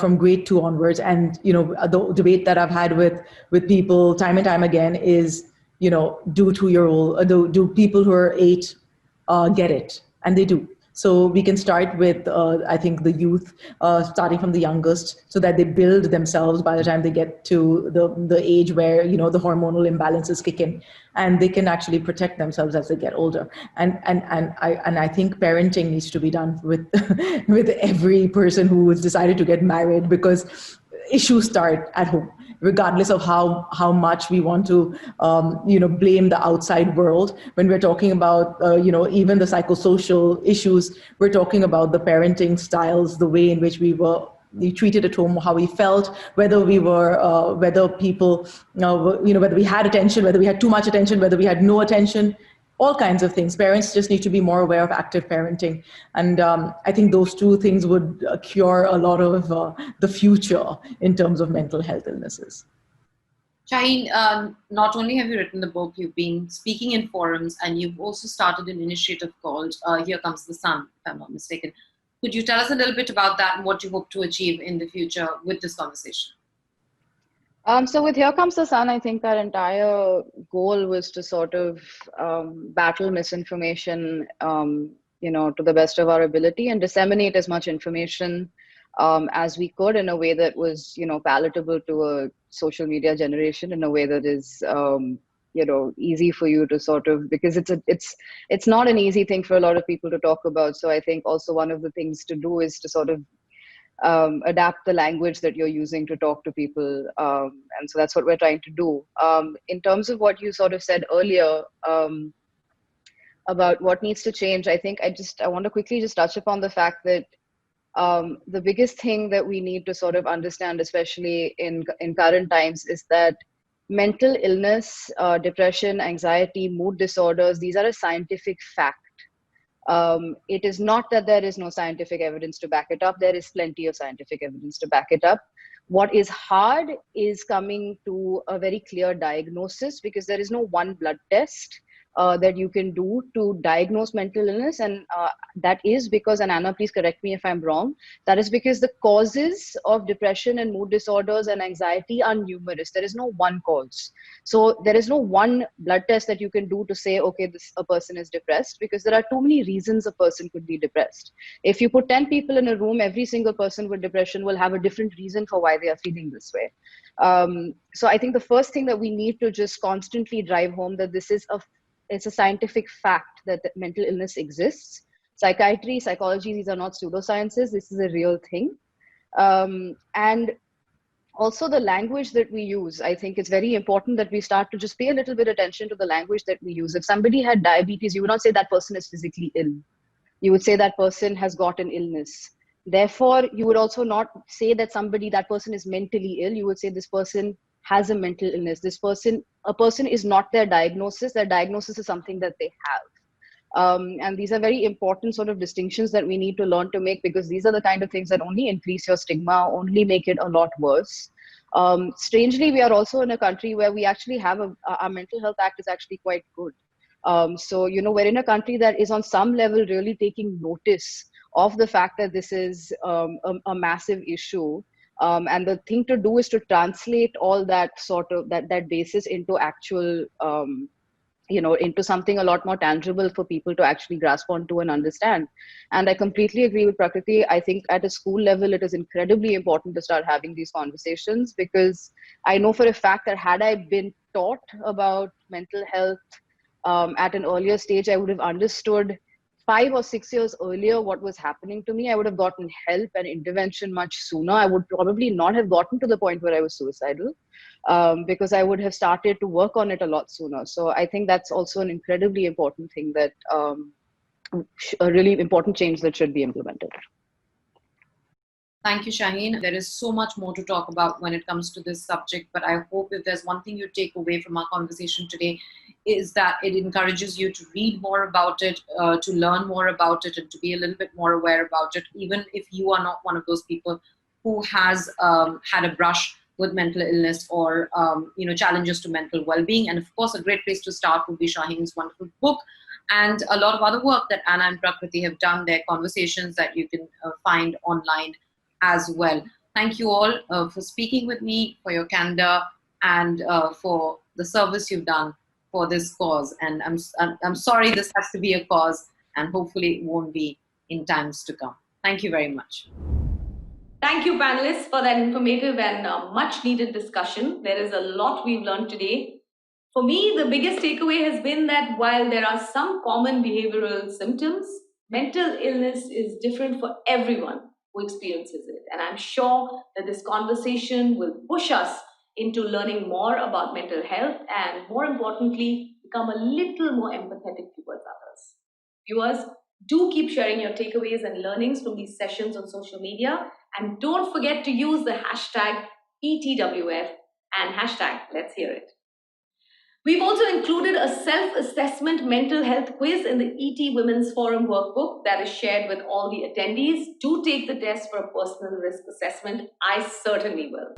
from grade 2 onwards. And, the debate that I've had with people time and time again is, do 2-year-old, do people who are 8 get it? And they do. So we can start with, I think, the youth, starting from the youngest, so that they build themselves by the time they get to the age where, the hormonal imbalances kick in, and they can actually protect themselves as they get older. And I think parenting needs to be done with with every person who has decided to get married, because issues start at home, regardless of how much we want to, blame the outside world. When we're talking about, even the psychosocial issues, we're talking about the parenting styles, the way in which we treated at home, how we felt, whether we were, whether people, whether we had attention, whether we had too much attention, whether we had no attention. All kinds of things. Parents just need to be more aware of active parenting. And I think those two things would cure a lot of the future in terms of mental health illnesses. Shaheen, not only have you written the book, you've been speaking in forums, and you've also started an initiative called Here Comes the Sun, if I'm not mistaken. Could you tell us a little bit about that and what you hope to achieve in the future with this conversation? So with Here Comes the Sun, I think our entire goal was to sort of battle misinformation, to the best of our ability, and disseminate as much information as we could in a way that was, palatable to a social media generation, in a way that is, easy for you to sort of, because it's not an easy thing for a lot of people to talk about. So I think also one of the things to do is to sort of adapt the language that you're using to talk to people. And so that's what we're trying to do. In terms of what you sort of said earlier about what needs to change, I think I want to quickly just touch upon the fact that the biggest thing that we need to sort of understand, especially in current times, is that mental illness, depression, anxiety, mood disorders, these are a scientific fact. It is not that there is no scientific evidence to back it up. There is plenty of scientific evidence to back it up. What is hard is coming to a very clear diagnosis, because there is no one blood test that you can do to diagnose mental illness. And that is because, and Anna, please correct me if I'm wrong, that is because the causes of depression and mood disorders and anxiety are numerous. There is no one cause. So there is no one blood test that you can do to say, okay, a person is depressed, because there are too many reasons a person could be depressed. If you put 10 people in a room, every single person with depression will have a different reason for why they are feeling this way. So I think the first thing that we need to just constantly drive home that it's a scientific fact that mental illness exists. Psychiatry, psychology, these are not pseudosciences. This is a real thing. And also the language that we use, I think it's very important that we start to just pay a little bit attention to the language that we use. If somebody had diabetes, you would not say that person is physically ill. You would say that person has got an illness. Therefore, you would also not say that that person is mentally ill. You would say this person has a mental illness. A person is not their diagnosis. Their diagnosis is something that they have. And these are very important sort of distinctions that we need to learn to make, because these are the kind of things that only increase your stigma, only make it a lot worse. Strangely, we are also in a country where we actually have our mental health act is actually quite good. So, we're in a country that is on some level really taking notice of the fact that this is a massive issue. And the thing to do is to translate all that sort of that basis into actual into something a lot more tangible for people to actually grasp onto and understand. And I completely agree with Prakriti. I think at a school level, it is incredibly important to start having these conversations, because I know for a fact that had I been taught about mental health at an earlier stage, I would have understood 5 or 6 years earlier what was happening to me. I would have gotten help and intervention much sooner. I would probably not have gotten to the point where I was suicidal, because I would have started to work on it a lot sooner. So I think that's also an incredibly important thing, that a really important change that should be implemented. Thank you, Shaheen. There is so much more to talk about when it comes to this subject, but I hope if there's one thing you take away from our conversation today, is that it encourages you to read more about it, to learn more about it, and to be a little bit more aware about it, even if you are not one of those people who has had a brush with mental illness or challenges to mental well-being. And of course, a great place to start would be Shaheen's wonderful book, and a lot of other work that Anna and Prakriti have done, their conversations that you can find online as well. Thank you all for speaking with me, for your candor, and for the service you've done for this cause. And I'm sorry this has to be a cause, and hopefully it won't be in times to come. Thank you very much. Thank you, panelists, for that informative and much needed discussion. There is a lot we've learned today. For me, the biggest takeaway has been that while there are some common behavioral symptoms, mental illness is different for everyone who experiences it. And I'm sure that this conversation will push us into learning more about mental health and, more importantly, become a little more empathetic towards others. Viewers, do keep sharing your takeaways and learnings from these sessions on social media. And don't forget to use the hashtag ETWF and hashtag Let's Hear It. We've also included a self-assessment mental health quiz in the ET Women's Forum workbook that is shared with all the attendees. Do take the test for a personal risk assessment. I certainly will.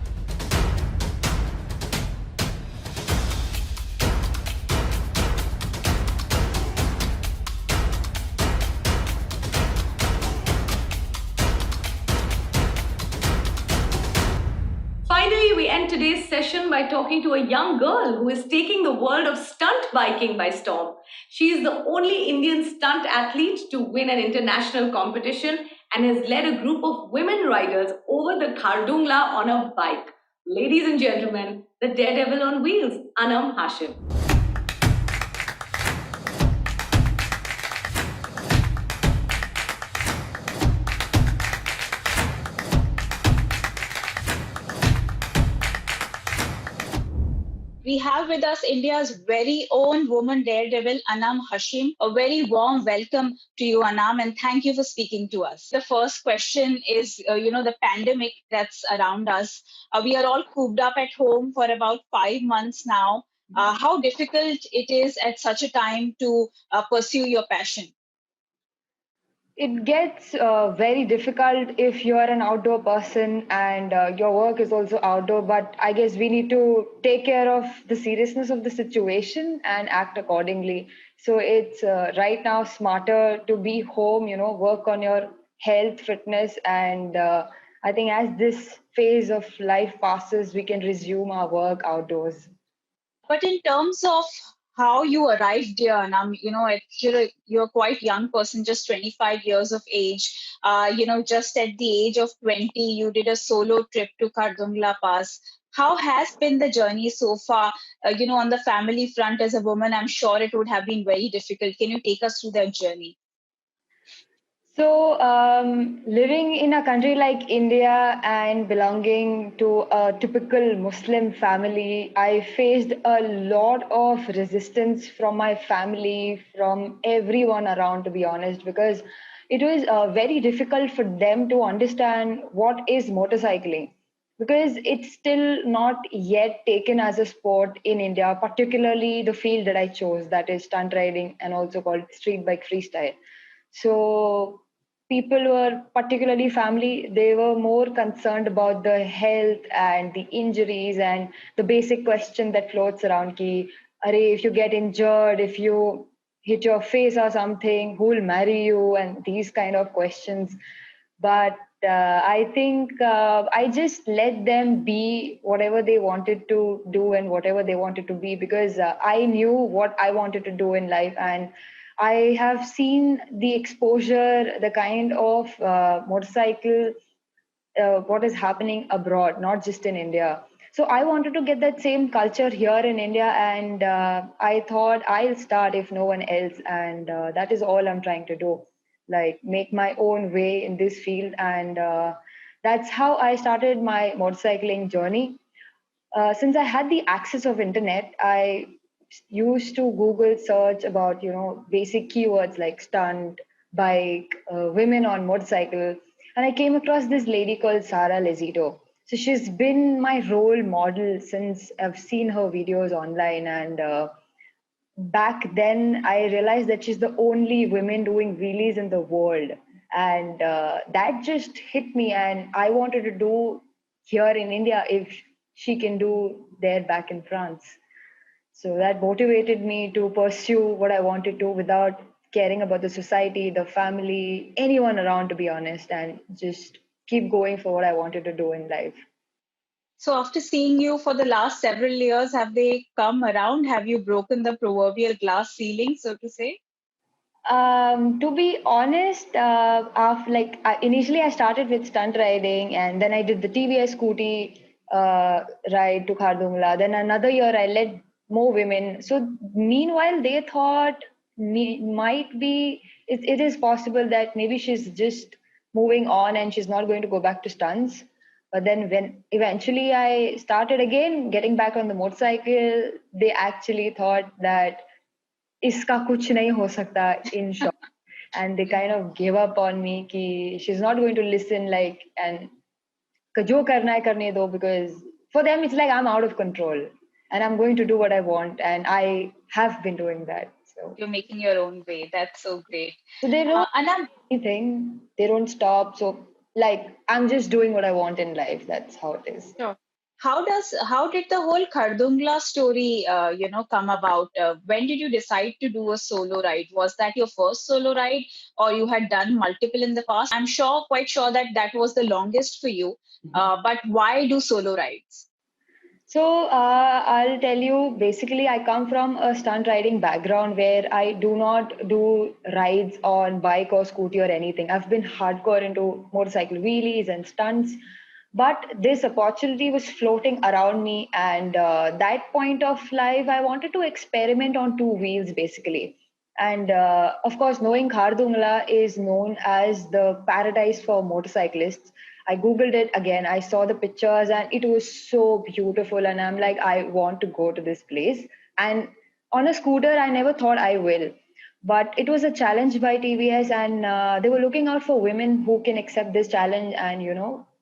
Finally, we end today's session by talking to a young girl who is taking the world of stunt biking by storm. She is the only Indian stunt athlete to win an international competition and has led a group of women riders over the Khardungla on a bike. Ladies and gentlemen, the daredevil on wheels, Anam Hashim. We have with us India's very own woman daredevil, Anam Hashim. A very warm welcome to you, Anam, and thank you for speaking to us. The first question is, the pandemic that's around us. We are all cooped up at home for about 5 months now. How difficult it is at such a time to pursue your passion? It gets very difficult if you are an outdoor person and your work is also outdoor, but I guess we need to take care of the seriousness of the situation and act accordingly. So it's right now smarter to be home, work on your health, fitness, and I think as this phase of life passes, we can resume our work outdoors. But in terms of how you arrived here, Anam, you're a quite young person, just 25 years of age. Just at the age of 20, you did a solo trip to Khardungla Pass. How has been the journey so far? On the family front as a woman, I'm sure it would have been very difficult. Can you take us through that journey? So, living in a country like India and belonging to a typical Muslim family, I faced a lot of resistance from my family, from everyone around, to be honest, because it was very difficult for them to understand what is motorcycling, because it's still not yet taken as a sport in India, particularly the field that I chose, that is stunt riding and also called street bike freestyle. So people were, particularly family, they were more concerned about the health and the injuries and the basic question that floats around ki, Arey, if you get injured, if you hit your face or something, who will marry you, and these kind of questions. But I think I just let them be whatever they wanted to do and whatever they wanted to be, because I knew what I wanted to do in life, and I have seen the exposure, the kind of motorcycle, what is happening abroad, not just in India. So I wanted to get that same culture here in India, and I thought I'll start if no one else, and that is all I'm trying to do, like make my own way in this field, and that's how I started my motorcycling journey. Since I had the access of internet, I used to Google search about basic keywords like stunt, bike, women on motorcycle, and I came across this lady called Sara Lezito. So she's been my role model since I've seen her videos online, and back then I realized that she's the only woman doing wheelies in the world, and that just hit me, and I wanted to do here in India if she can do there back in France. So that motivated me to pursue what I wanted to without caring about the society, the family, anyone around, to be honest, and just keep going for what I wanted to do in life. So after seeing you for the last several years, have they come around? Have you broken the proverbial glass ceiling, so to say? To be honest, initially I started with stunt riding, and then I did the TVS scooty ride to Khardungla. Then another year I led more women. So meanwhile, they thought might be it is possible that maybe she's just moving on and she's not going to go back to stunts. But then when eventually I started again getting back on the motorcycle, they actually thought that इसका कुछ नहीं हो सकता, in short. And they kind of gave up on me कि she's not going to listen, like, and जो करना है करने दो, because for them it's like I'm out of control and I'm going to do what I want, and I have been doing that. So You're making your own way. That's so great. so they don't Anam, do anything, they don't stop. So like I'm just doing what I want in life. That's how it is. sure. How did the whole Khardungla story come about? When did you decide to do a solo ride? Was that your first solo ride, or you had done multiple in the past? I'm quite sure that that was the longest for you. But why do solo rides? So I'll tell you, basically, I come from a stunt riding background where I do not do rides on bike or scooty or anything. I've been hardcore into motorcycle wheelies and stunts, but this opportunity was floating around me, and that point of life, I wanted to experiment on two wheels, basically. And of course, knowing Khardungla is known as the paradise for motorcyclists. I Googled it again. I saw the pictures and it was so beautiful. And I'm like, I want to go to this place. And on a scooter, I never thought I will. But it was a challenge by TVS, and they were looking out for women who can accept this challenge and,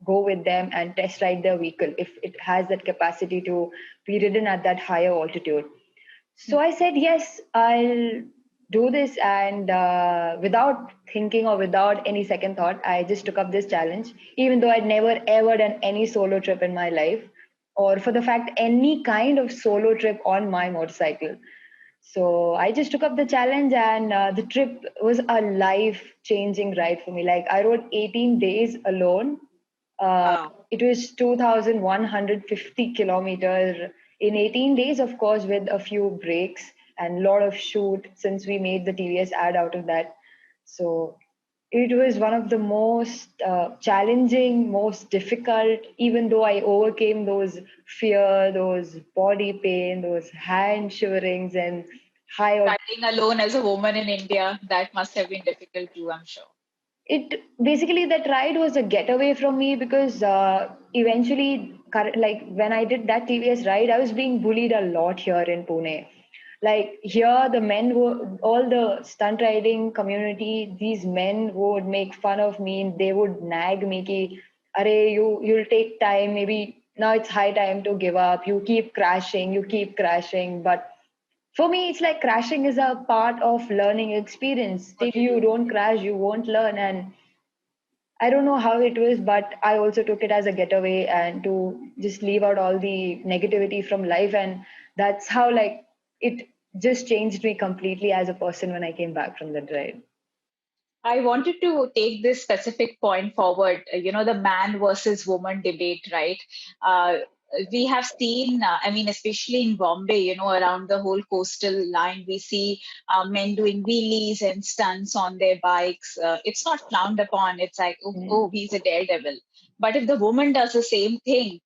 go with them and test ride their vehicle if it has that capacity to be ridden at that higher altitude. So I said, yes, I'll do this. And without thinking or without any second thought, I just took up this challenge, even though I'd never ever done any solo trip in my life, or for the fact, any kind of solo trip on my motorcycle. So I just took up the challenge, and the trip was a life changing ride for me. Like, I rode 18 days alone. Wow. It was 2,150 kilometers in 18 days, of course, with a few breaks and a lot of shoot, since we made the TVS ad out of that. So it was one of the most challenging, most difficult, even though I overcame those fear, those body pain, those hand shiverings and high. Riding alone as a woman in India, that must have been difficult too, I'm sure. it basically, that ride was a getaway from me, because eventually, like when I did that TVS ride, I was being bullied a lot here in Pune. Like here, the men were, all the stunt riding community, these men would make fun of me. They would nag me ki, "Arey, you'll take time. Maybe now it's high time to give up. You keep crashing. You keep crashing." But for me, it's like crashing is a part of learning experience. Till you don't crash, you won't learn. And I don't know how it was, but I also took it as a getaway and to just leave out all the negativity from life. And that's how, like, it just changed me completely as a person when I came back from that ride. I wanted to take this specific point forward, the man versus woman debate, right? Uh, we have seen, I mean, especially in Bombay, around the whole coastal line, we see men doing wheelies and stunts on their bikes. It's not frowned upon. It's like, oh, Yeah. oh, he's a daredevil. But if the woman does the same thing,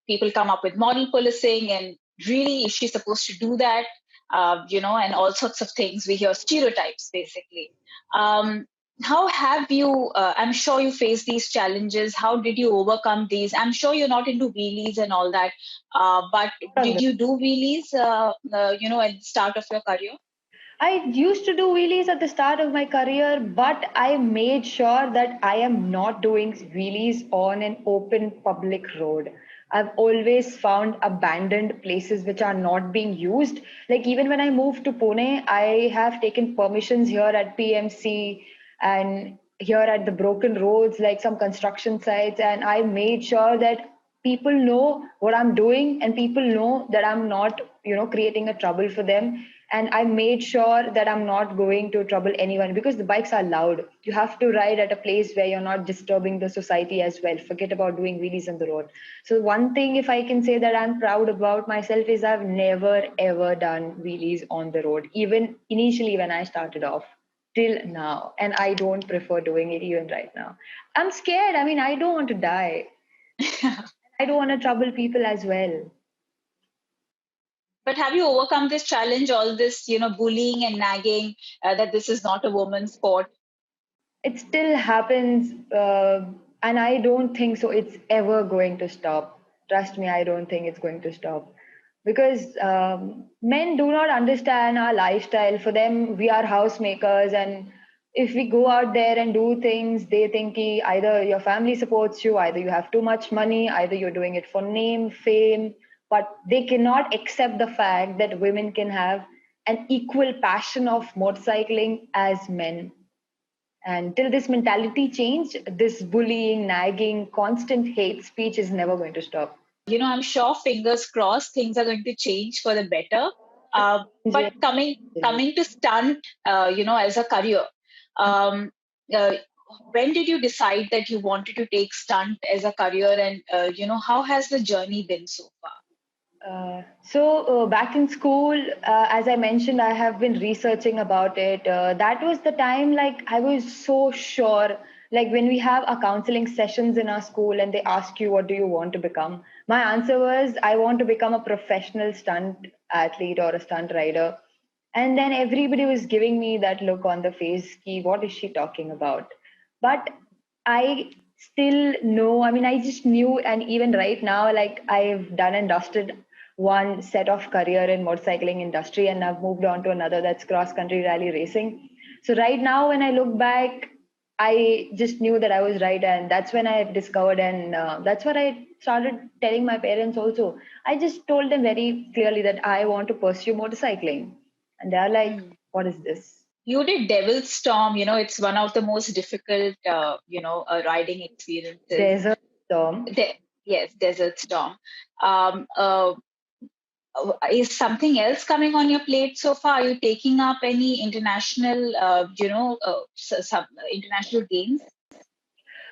people come up with model policing, and really, is she supposed to do that? And all sorts of things. We hear stereotypes, basically. um, how have you, I'm sure you faced these challenges. How did you overcome these? I'm sure you're not into wheelies and all that, but did you do wheelies, at the start of your career? I used to do wheelies at the start of my career, but I made sure that I am not doing wheelies on an open public road. I've always found abandoned places which are not being used. Like even when I moved to Pune, I have taken permissions here at PMC and here at the broken roads, like some construction sites, and I made sure that people know what I'm doing and people know that I'm not, creating a trouble for them. And I made sure that I'm not going to trouble anyone, because the bikes are loud. You have to ride at a place where you're not disturbing the society as well. Forget about doing wheelies on the road. So one thing, if I can say that I'm proud about myself, is I've never ever done wheelies on the road, even initially when I started off till now. And I don't prefer doing it even right now. I'm scared. I mean, I don't want to die. I don't want to trouble people as well. But have you overcome this challenge, all this, bullying and nagging, that this is not a woman's sport? It still happens, and I don't think so it's ever going to stop. Trust me, I don't think it's going to stop, because men do not understand our lifestyle. For them, we are housemakers, and if we go out there and do things, they think ki either your family supports you, either you have too much money, either you're doing it for name, fame, but they cannot accept the fact that women can have an equal passion of motorcycling as men. And till this mentality change, this bullying, nagging, constant hate speech is never going to stop. I'm sure, fingers crossed, things are going to change for the better. But coming to stunt, as a career, um, uh, when did you decide that you wanted to take stunt as a career, and how has the journey been so far? Back in school, as I mentioned, I have been researching about it. That was the time, like, I was so sure. Like, when we have our counseling sessions in our school and they ask you, what do you want to become? My answer was, I want to become a professional stunt athlete or a stunt rider. And then everybody was giving me that look on the face, ki, what is she talking about? But I still know, I mean, I just knew, and even right now, like, I've done and dusted one set of career in motorcycling industry, and I've moved on to another, that's cross country rally racing. So right now, when I look back, I just knew that I was right, and that's when I discovered, and that's what I started telling my parents also. I just told them very clearly that I want to pursue motorcycling, and they're like, "What is this?" You did Devil's Storm. It's one of the most difficult, riding experiences. Desert Storm. Yes, Desert Storm. Um, uh, is something else coming on your plate so far? Are you taking up any international, some international games?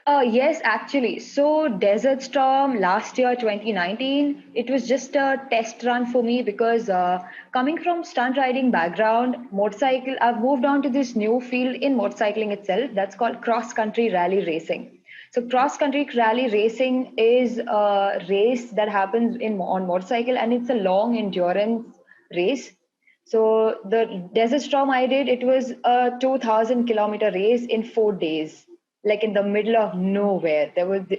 Yes, actually. So, Desert Storm last year, 2019, it was just a test run for me, because coming from stunt riding background, motorcycle, I've moved on to this new field in motorcycling itself that's called cross country rally racing. So, cross country rally racing is a race that happens on motorcycle, and it's a long endurance race. So the Desert Storm I did, it was a 2,000-kilometer race in 4 days, like in the middle of nowhere.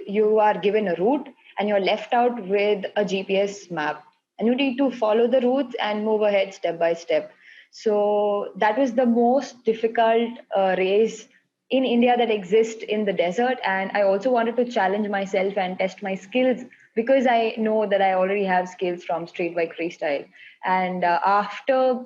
You are given a route and you're left out with a GPS map, and you need to follow the routes and move ahead step by step. So that was the most difficult race in India that exists in the desert. And I also wanted to challenge myself and test my skills because I know that I already have skills from street bike freestyle. And after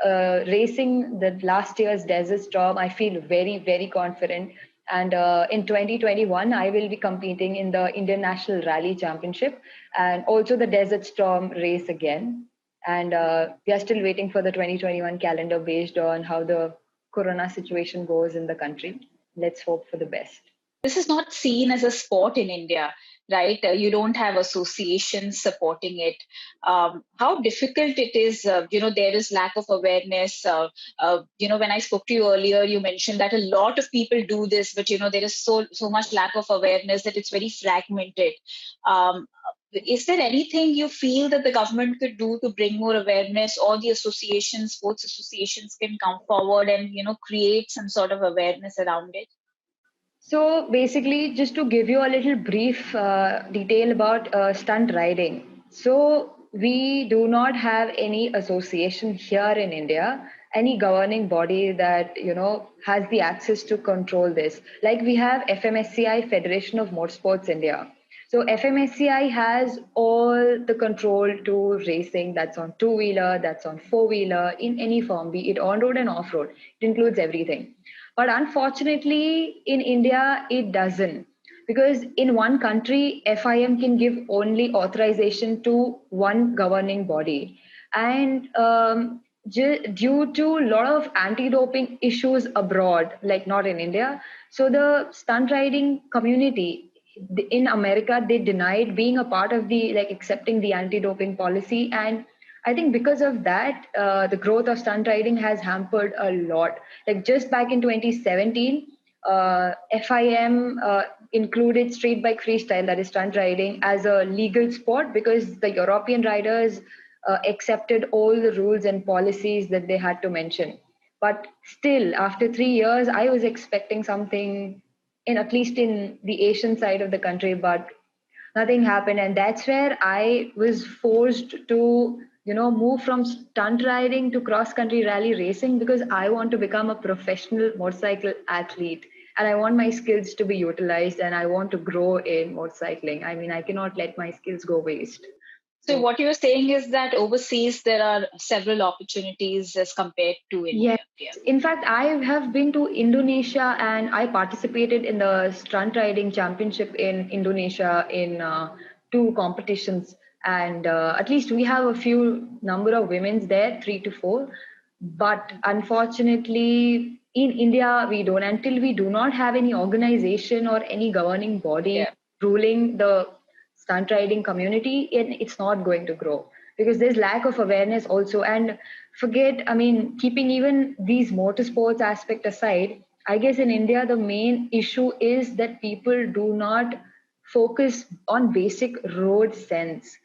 racing the last year's Desert Storm, I feel very, very confident. And in 2021, I will be competing in the Indian National Rally Championship and also the Desert Storm race again. And we are still waiting for the 2021 calendar based on how the corona situation goes in the country. Let's hope for the best. This is not seen as a sport in India, right? You don't have associations supporting it. How difficult it is, there is lack of awareness. When I spoke to you earlier, you mentioned that a lot of people do this, but, there is so much lack of awareness that it's very fragmented. Is there anything you feel that the government could do to bring more awareness, or the associations, sports associations can come forward and, create some sort of awareness around it? So basically, just to give you a little brief detail about stunt riding. So we do not have any association here in India, any governing body that has the access to control this. Like we have FMSCI, Federation of Motorsports India. So FMSCI has all the control to racing. That's on two-wheeler, that's on four-wheeler, in any form, be it on-road and off-road. It includes everything. But unfortunately, in India, it doesn't. Because in one country, FIM can give only authorization to one governing body. And due to a lot of anti-doping issues abroad, like not in India, so the stunt riding community in America, they denied being a part of accepting the anti-doping policy. And I think because of that, the growth of stunt riding has hampered a lot. Like just back in 2017, FIM included street bike freestyle, that is stunt riding, as a legal sport because the European riders accepted all the rules and policies that they had to mention. But still, after 3 years, I was expecting something in at least in the Asian side of the country, but nothing happened. And that's where I was forced to move from stunt riding to cross country rally racing because I want to become a professional motorcycle athlete and I want my skills to be utilized and I want to grow in motorcycling. I mean, I cannot let my skills go waste. So what you're saying is that overseas there are several opportunities as compared to India. Yes. In fact, I have been to Indonesia and I participated in the stunt riding championship in Indonesia in 2 competitions. And at least we have a few number of women's there, 3 to 4. But unfortunately, in India, we don't. Until we do not have any organization or any governing body ruling the stunt riding community, it's not going to grow because there's lack of awareness also. And keeping even these motorsports aspect aside, I guess in India, the main issue is that people do not focus on basic road sense.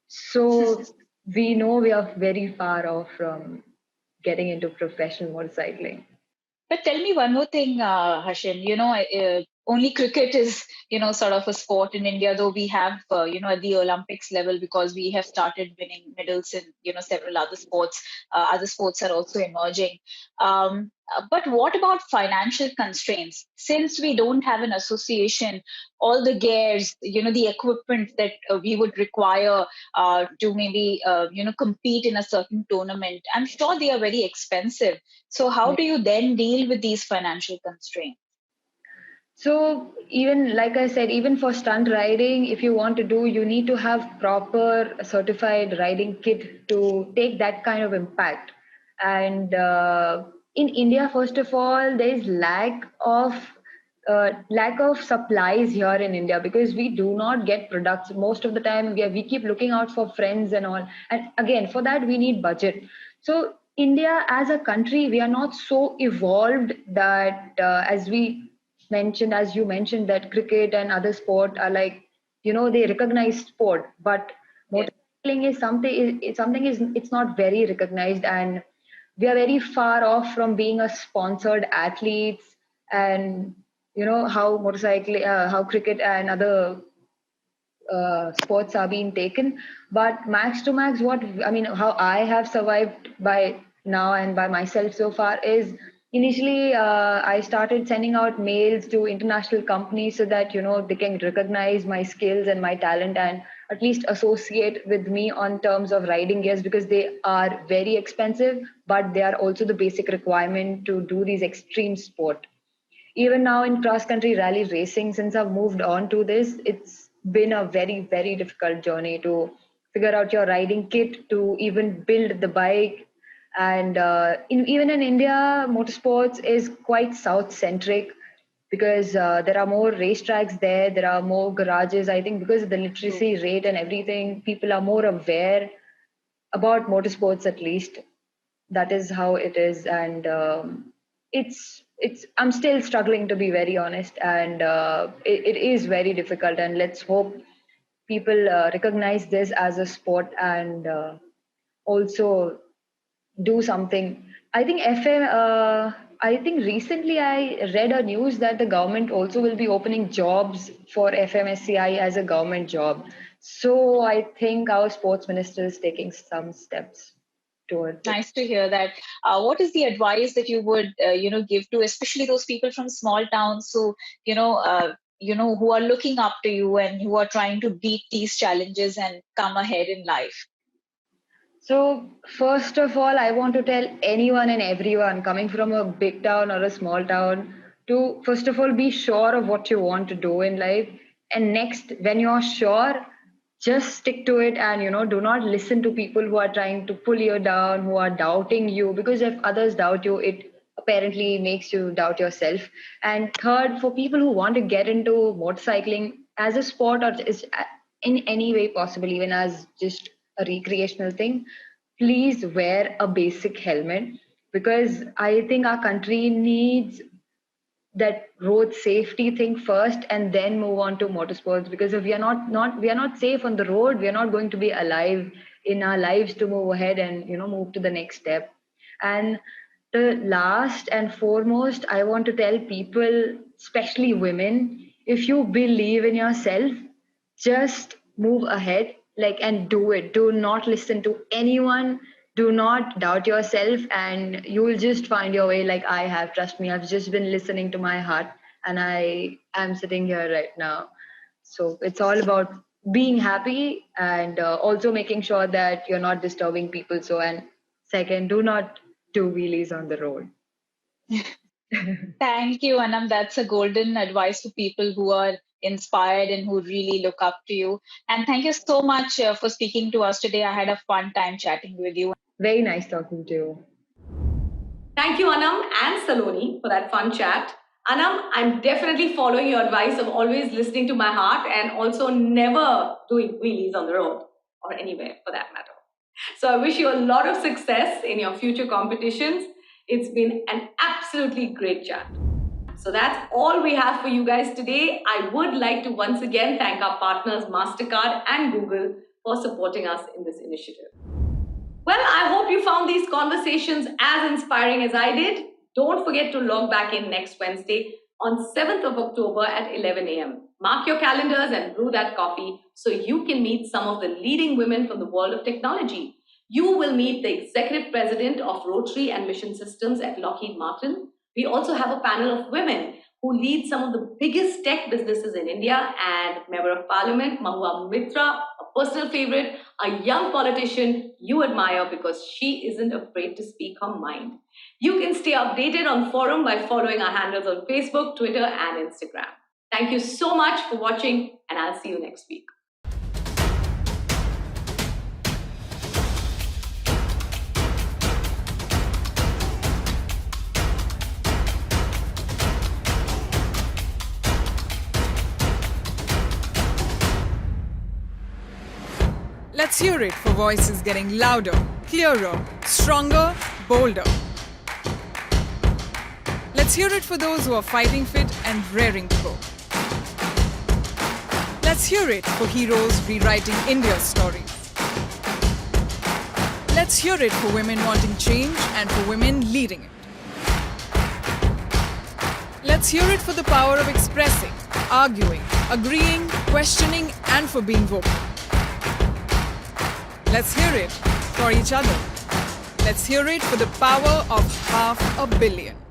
So we know we are very far off from getting into professional motorcycling. But tell me one more thing, Hashim. Only cricket is, sort of a sport in India, though we have, at the Olympics level, because we have started winning medals in, several other sports. Other sports are also emerging. But what about financial constraints? Since we don't have an association, all the gears, the equipment that we would require to maybe, compete in a certain tournament, I'm sure they are very expensive. So how do you then deal with these financial constraints? So even like I said, even for stunt riding, if you want to do, you need to have proper certified riding kit to take that kind of impact. And in India, first of all, there is lack of supplies here in India because we do not get products. Most of the time, we keep looking out for friends and all. And again, for that, we need budget. So India as a country, we are not so evolved that as you mentioned that cricket and other sport are they recognize sport, but motorcycling is something it's not very recognized. And we are very far off from being a sponsored athletes, and how how cricket and other sports are being taken. But max to max, how I have survived by now and by myself so far is, initially I started sending out mails to international companies so that they can recognize my skills and my talent, and at least associate with me on terms of riding gears, because they are very expensive, but they are also the basic requirement to do these extreme sport. Even now in cross country rally racing, since I've moved on to this, it's been a very, very difficult journey to figure out your riding kit, to even build the bike. And even in India, motorsports is quite South centric, because there are more racetracks there, there are more garages. I think because of the literacy rate and everything, people are more aware about motorsports, at least. That is how it is. And it's I'm still struggling, to be very honest, and it is very difficult. And let's hope people recognize this as a sport, and also do something. I think I think recently I read a news that the government also will be opening jobs for FMSCI as a government job. So I think our sports minister is taking some steps towards it. Nice to hear that. What is the advice that you would, give to especially those people from small towns who, who are looking up to you and who are trying to beat these challenges and come ahead in life? So, first of all, I want to tell anyone and everyone coming from a big town or a small town to, first of all, be sure of what you want to do in life. And next, when you're sure, just stick to it, and do not listen to people who are trying to pull you down, who are doubting you, because if others doubt you, it apparently makes you doubt yourself. And third, for people who want to get into motorcycling as a sport, or is in any way possible, even as just a recreational thing, please wear a basic helmet, because I think our country needs that road safety thing first, and then move on to motorsports. Because if we are not safe on the road, we are not going to be alive in our lives to move ahead and move to the next step. And the last and foremost, I want to tell people, especially women, if you believe in yourself, just move ahead, and do it. Do not listen to anyone, do not doubt yourself, and you will just find your way, like I have. Trust me, I've just been listening to my heart, and I am sitting here right now. So it's all about being happy, and also making sure that you're not disturbing people. So, and second, do not do wheelies on the road. Thank you, Anam. That's a golden advice for people who are inspired and who really look up to you. And thank you so much for speaking to us today. I had a fun time chatting with you. Very nice talking to you. Thank you, Anam and Saloni, for that fun chat. Anam, I'm definitely following your advice of always listening to my heart, and also never doing wheelies on the road, or anywhere for that matter. So I wish you a lot of success in your future competitions. It's been an absolutely great chat. So that's all we have for you guys today. I would like to once again thank our partners MasterCard and Google for supporting us in this initiative. Well, I hope you found these conversations as inspiring as I did. Don't forget to log back in next Wednesday on 7th of October at 11 a.m. Mark your calendars and brew that coffee so you can meet some of the leading women from the world of technology. You will meet the Executive President of Rotary and Mission Systems at Lockheed Martin. We also have a panel of women who lead some of the biggest tech businesses in India, and Member of Parliament Mahua Mitra, a personal favorite, a young politician you admire because she isn't afraid to speak her mind. You can stay updated on Forum by following our handles on Facebook, Twitter, and Instagram. Thank you so much for watching, and I'll see you next week. Let's hear it for voices getting louder, clearer, stronger, bolder. Let's hear it for those who are fighting fit and raring to go. Let's hear it for heroes rewriting India's stories. Let's Let's hear it for women wanting change and for women leading it. Let's hear it for the power of expressing, arguing, agreeing, questioning, and for being vocal. Let's hear it for each other. Let's hear it for the power of 500 million.